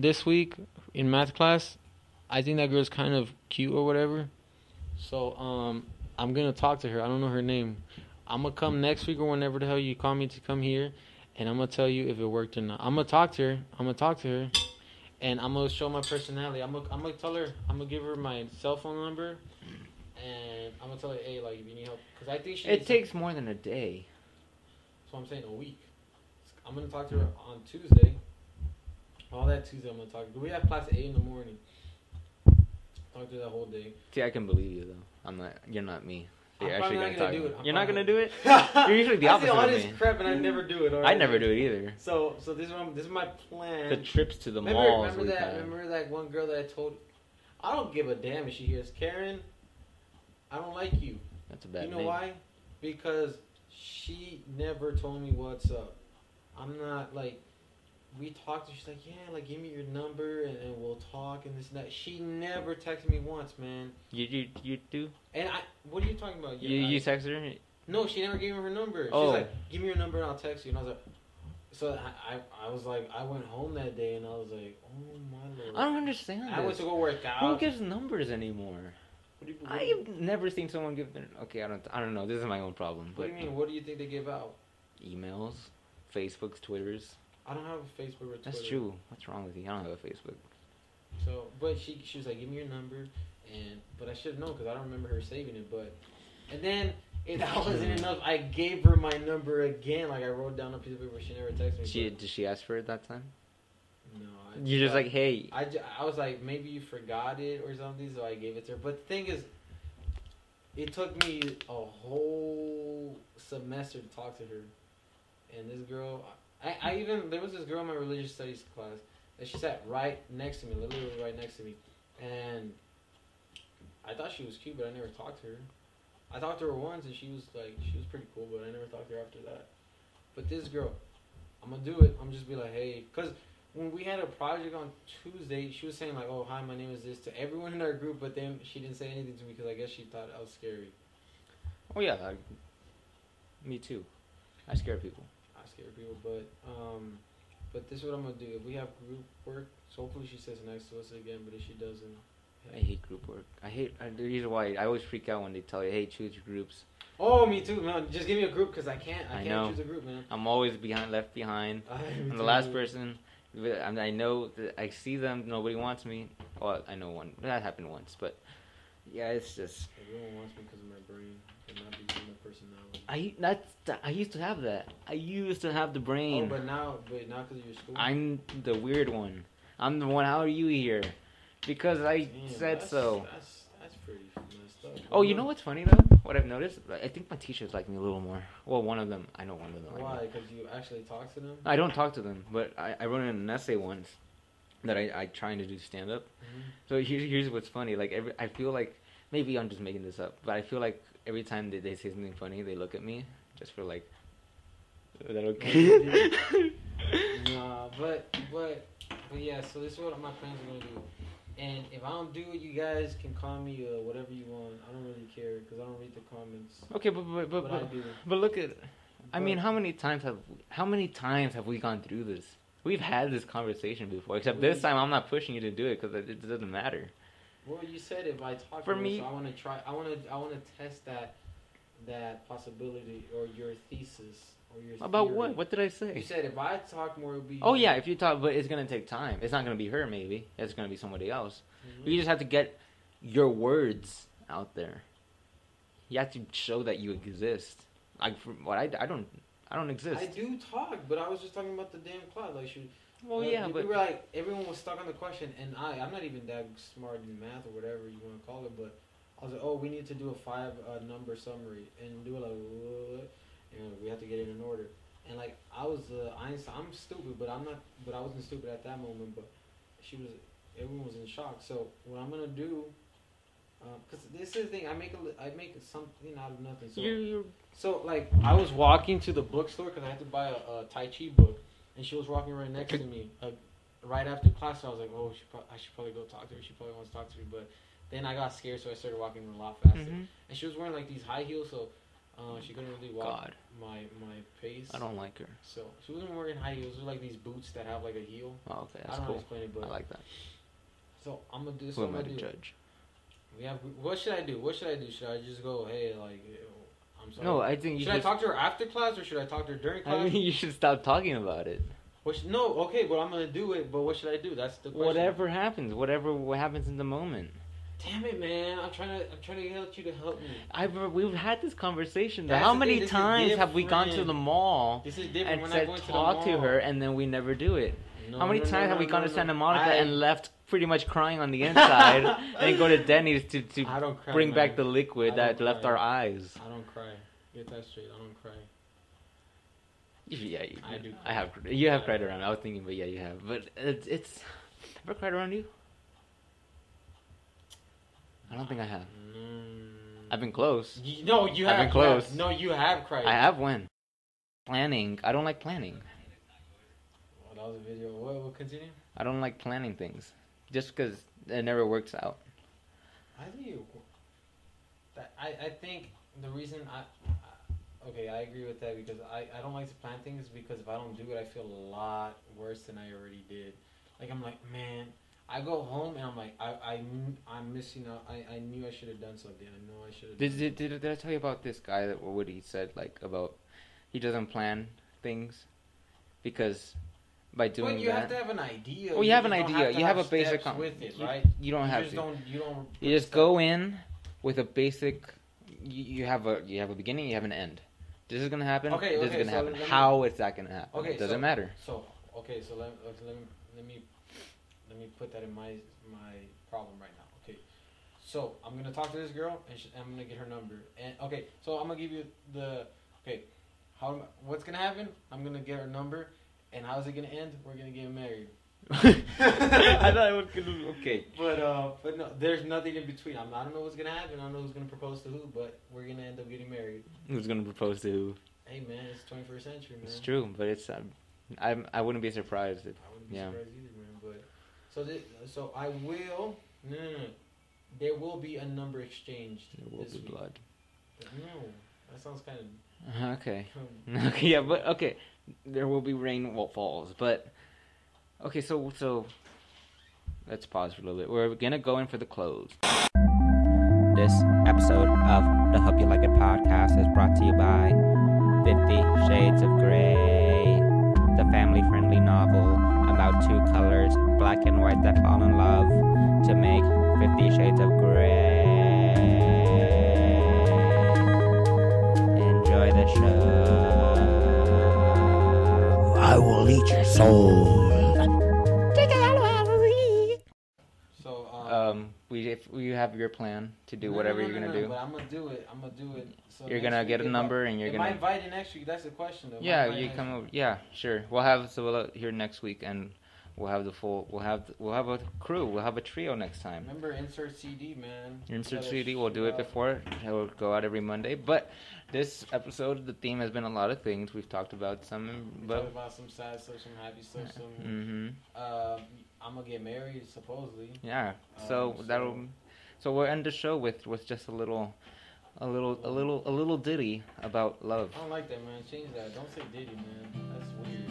This week in math class, I think that girl's kind of cute or whatever. So I'm gonna talk to her. I don't know her name. I'm gonna come next week or whenever the hell you call me to come here, and I'm gonna tell you if it worked or not. I'm gonna talk to her, and I'm gonna show my personality. I'm gonna tell her. I'm gonna give her my cell phone number. And I'm gonna tell her, hey, like, if you need help, because I think she. It takes more than a day. That's what I'm saying, a week. I'm gonna talk to her on Tuesday. All that Tuesday, I'm gonna talk. Do we have class at 8 in the morning? Talk to her that whole day. See, I can believe you though. I'm not. You're not me. So you're actually gonna talk. Do it. You're not gonna do it. You're usually the opposite I of see all me. this prep and I never do it. I never do it either. So this is my plan. The trips to the malls. Remember that one girl that I told? I don't give a damn if she hears Karen. I don't like you. That's a bad name. You know why? Because she never told me what's up. I'm not like, we talked and she's like, yeah, like give me your number and we'll talk and this and that. She never texted me once, man. You do? And what are you talking about? You text her? No, she never gave me her number. Oh. She's like, give me your number and I'll text you. And I was like, so I was like, I went home that day and I was like, oh my Lord. I don't understand I went to go work out. Who gives numbers anymore? I've never seen someone give them. Okay, I don't know. This is my own problem. What do you mean? What do you think they give out? Emails, Facebooks, Twitters. I don't have a Facebook or Twitter. That's true. What's wrong with you? I don't have a Facebook. So, but she was like, give me your number, but I should have known because I don't remember her saving it. And then if that wasn't enough, I gave her my number again. Like I wrote down a piece of paper. She never texted me. Did she ask for it that time? No. You're just like, hey. I was like, maybe you forgot it or something, so I gave it to her. But the thing is, it took me a whole semester to talk to her. And this girl, there was this girl in my religious studies class that she sat right next to me, literally right next to me. And I thought she was cute, but I never talked to her. I talked to her once, and she was pretty cool, but I never talked to her after that. But this girl, I'm going to do it. I'm just be like, hey, because when we had a project on Tuesday, she was saying like, oh, hi, my name is this to everyone in our group, but then she didn't say anything to me because I guess she thought I was scary. Oh, yeah. Me too. I scare people. But this is what I'm going to do. If we have group work, so hopefully she sits next to us again, but if she doesn't. I hate group work. The reason why I always freak out when they tell you, hey, choose your groups. Oh, me too, man. Just give me a group because I can't choose a group, man. I'm always left behind. I'm the last person. I know that I see them. Nobody wants me. Well, I know one. That happened once, but yeah, it's just. Everyone wants me because of my brain and not because of my personality. I used to have that. I used to have the brain. Oh, but now because of your school. I'm the weird one. I'm the one. How are you here? Because I said so. That's pretty messed up. Oh, you know what's funny though? What I've noticed? I think my teachers like me a little more. Well, one of them. I know one of them. Why? Because you actually talk to them? I don't talk to them, but I wrote in an essay once that I trying to do stand up. Mm-hmm. So here's what's funny. Like I feel like maybe I'm just making this up, but I feel like every time they say something funny, they look at me just for like, is that okay? Nah, but yeah. So this is what my plans are gonna do. And if I don't do it, you guys can call me whatever you want. I don't really care because I don't read the comments. Okay, but look at. I mean, how many times have we gone through this? We've had this conversation before. Except this time, I'm not pushing you to do it because it doesn't matter. Well, you said if I talk for to me, so I want to try. I want to test that possibility or your thesis. About what? What did I say? You said if I talk more, it would be... Oh, yeah, if you talk, but it's going to take time. It's not going to be her, maybe. It's going to be somebody else. Mm-hmm. You just have to get your words out there. You have to show that you exist. I don't exist. I do talk, but I was just talking about the damn cloud. Like, but... We were like, everyone was stuck on the question, and I'm not even that smart in math or whatever you want to call it, but I was like, oh, we need to do a 5-number summary, and do it like, what? And we have to get it in order. And like I was Einstein. I'm stupid, but I'm not. But I wasn't stupid at that moment. But everyone was in shock. So what I'm gonna do, because this is the thing. I make something out of nothing. So like I was walking to the bookstore because I had to buy a Tai Chi book, and she was walking right next to me. Right after class, so I was like, oh, I should probably go talk to her. She probably wants to talk to me, but Then I got scared, so I started walking a lot faster. Mm-hmm. And she was wearing like these high heels, so she couldn't really walk my pace. I don't like her. So she wasn't wearing high heels. They're like these boots that have like a heel. Oh, okay, that's I don't know cool. how to explain it, but I like that. So I'm gonna do this. Who am I to judge? What should I do? Should I just go, hey, like, I'm sorry? No, I think you should I talk to her after class or should I talk to her during class? I mean, you should stop talking about it. No, okay, but I'm gonna do it. But what should I do? That's the question. Whatever happens in the moment. Damn it, man! I'm trying to get you to help me. We've had this conversation. How many times have we gone to the mall and said talk to her, and then we never do it? How many times have we gone to Santa Monica and left pretty much crying on the inside, and go to Denny's to bring back the liquid that left our eyes? I don't cry. Get that straight. I don't cry. Yeah, I do. I have. You have cried around me. I was thinking, but yeah, you have. But it's. Ever cried around you? I don't think I have. I've been close. No, you have. I've been close. No, you have cried. I have when. Planning. I don't like planning. Well, that was a video. What? We'll continue. I don't like planning things, just because it never works out. I think the reason okay, I agree with that because I don't like to plan things because if I don't do it, I feel a lot worse than I already did. Like I'm like, man. I go home and I'm like, I'm missing out. I knew I should have done something. I know I should have. Did I tell you about this guy that what he said like about he doesn't plan things because by doing you have to have an idea. Well, you have an idea. You have a basic with it, right? You don't have to. You just go in with a basic. You have a beginning. You have an end. This is gonna happen. Okay. This is gonna happen. How is that gonna happen? Okay. It doesn't matter. So let me put that in my problem right now. Okay, so I'm gonna talk to this girl and I'm gonna get her number. And okay, so I'm gonna give you what's gonna happen? I'm gonna get her number, and how's it gonna end? We're gonna get married. I thought it was gonna okay. But no, there's nothing in between. I don't know what's gonna happen. I don't know who's gonna propose to who, but we're gonna end up getting married. Who's gonna propose to who? Hey man, it's 21st century, man. It's true, but it's I wouldn't be surprised. I wouldn't be surprised either, man. But so I will. No. There will be a number exchanged. There will be blood. No, that sounds kind of. Okay. Okay, yeah, but okay. There will be rain falls, but okay. So let's pause for a little bit. We're gonna go in for the close. This episode of the Hope You Like It podcast is brought to you by 50 Shades of Grey, the family-friendly novel about two colors, black and white, that fall in love to make 50 Shades of Grey. Enjoy the show. I will eat your soul. So, we have your plan to do whatever you're gonna do. But I'm gonna do it. So you're gonna get a number and you're gonna. Am I invited next week? That's the question, though. Yeah, you come over. Yeah, sure. We'll here next week, and we'll have we'll have a crew. We'll have a trio next time. Remember, insert CD, man. Insert CD. We'll do it before. It will go out every Monday. But this episode, the theme has been a lot of things. We've talked about some. We talked about some sad stuff, some happy stuff, some. I'm gonna get married supposedly. Yeah. So we'll end the show with just a little ditty about love. I don't like that, man. Change that. Don't say ditty, man. That's weird.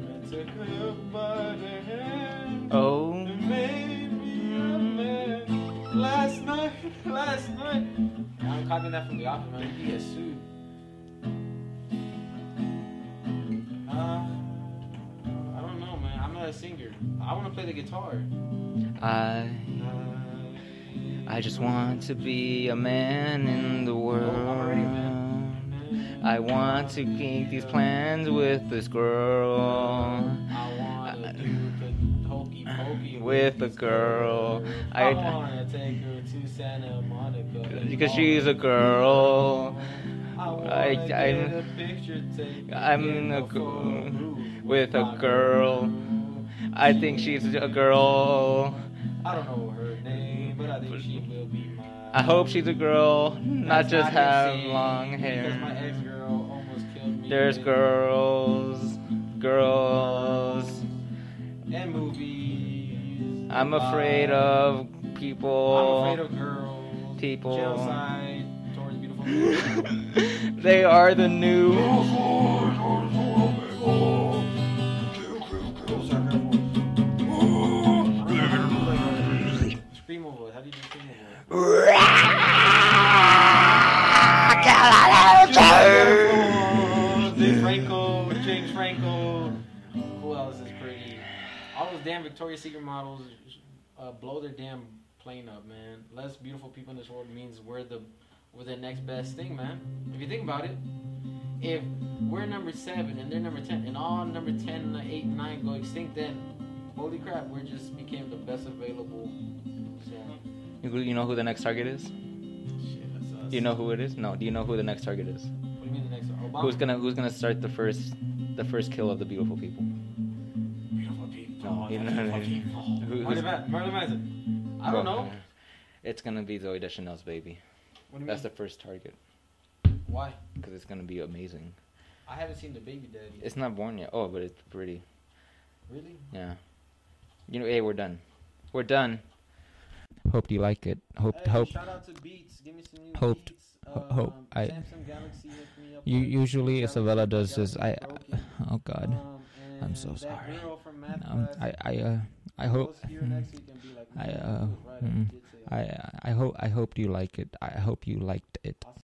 I took her by the hand. Oh. And made me a man. Last night. I'm copying that from The Office, man. You get sued. I don't know, man. I'm not a singer. I want to play the guitar. I just want to be a man in the world. I'm already a man. I want to make these plans with this girl. I want to do the hokey pokey with a girl. I want to take her to Santa Monica. Because she's a girl. I want to get a picture taken with a girl. I think she's a girl. I don't know her name, but I think she will be mine. I hope she's a girl, not just have long hair. Because my ex-girl almost killed me. There's girls, and movies. I'm afraid of people. I'm afraid of girls. People. Jailside. Towards beautiful people. They are the new. Screamo voice. How do you do screamo voice? James Franco. Who else is pretty? All those damn Victoria's Secret models blow their damn plane up, man. Less beautiful people in this world means we're the next best thing, man. If you think about it, if we're number 7 and they're number 10, and all number 10, 8, and 9 go extinct, then holy crap, we just became the best available. So, You know who the next target is? shit, that's us. Do you know who it is? No. Do you know who the next target is? What do you mean the next? Obama? Who's gonna start the first kill of the beautiful people? Beautiful people. No, you know, Beautiful people. Marilyn Manson. I don't know. It's gonna be Zooey Deschanel's baby. What do you That's mean? the first target. Why? Because it's gonna be amazing. I haven't seen the baby daddy. It's not born yet. Oh, but it's pretty. Really? Yeah. You know, hey, we're done. We're done. Hope you like it. Hope. Shout out to Beats. Give me some new Hoped- beats. Samsung Galaxy hit me up. Usually Galaxy Isabella does this. Galaxy's broken. Oh God. I'm so That sorry. girl from math class I hope. goes here next week and be like, I "Man, you was right, I did say I hoped you like it. I hope you liked it.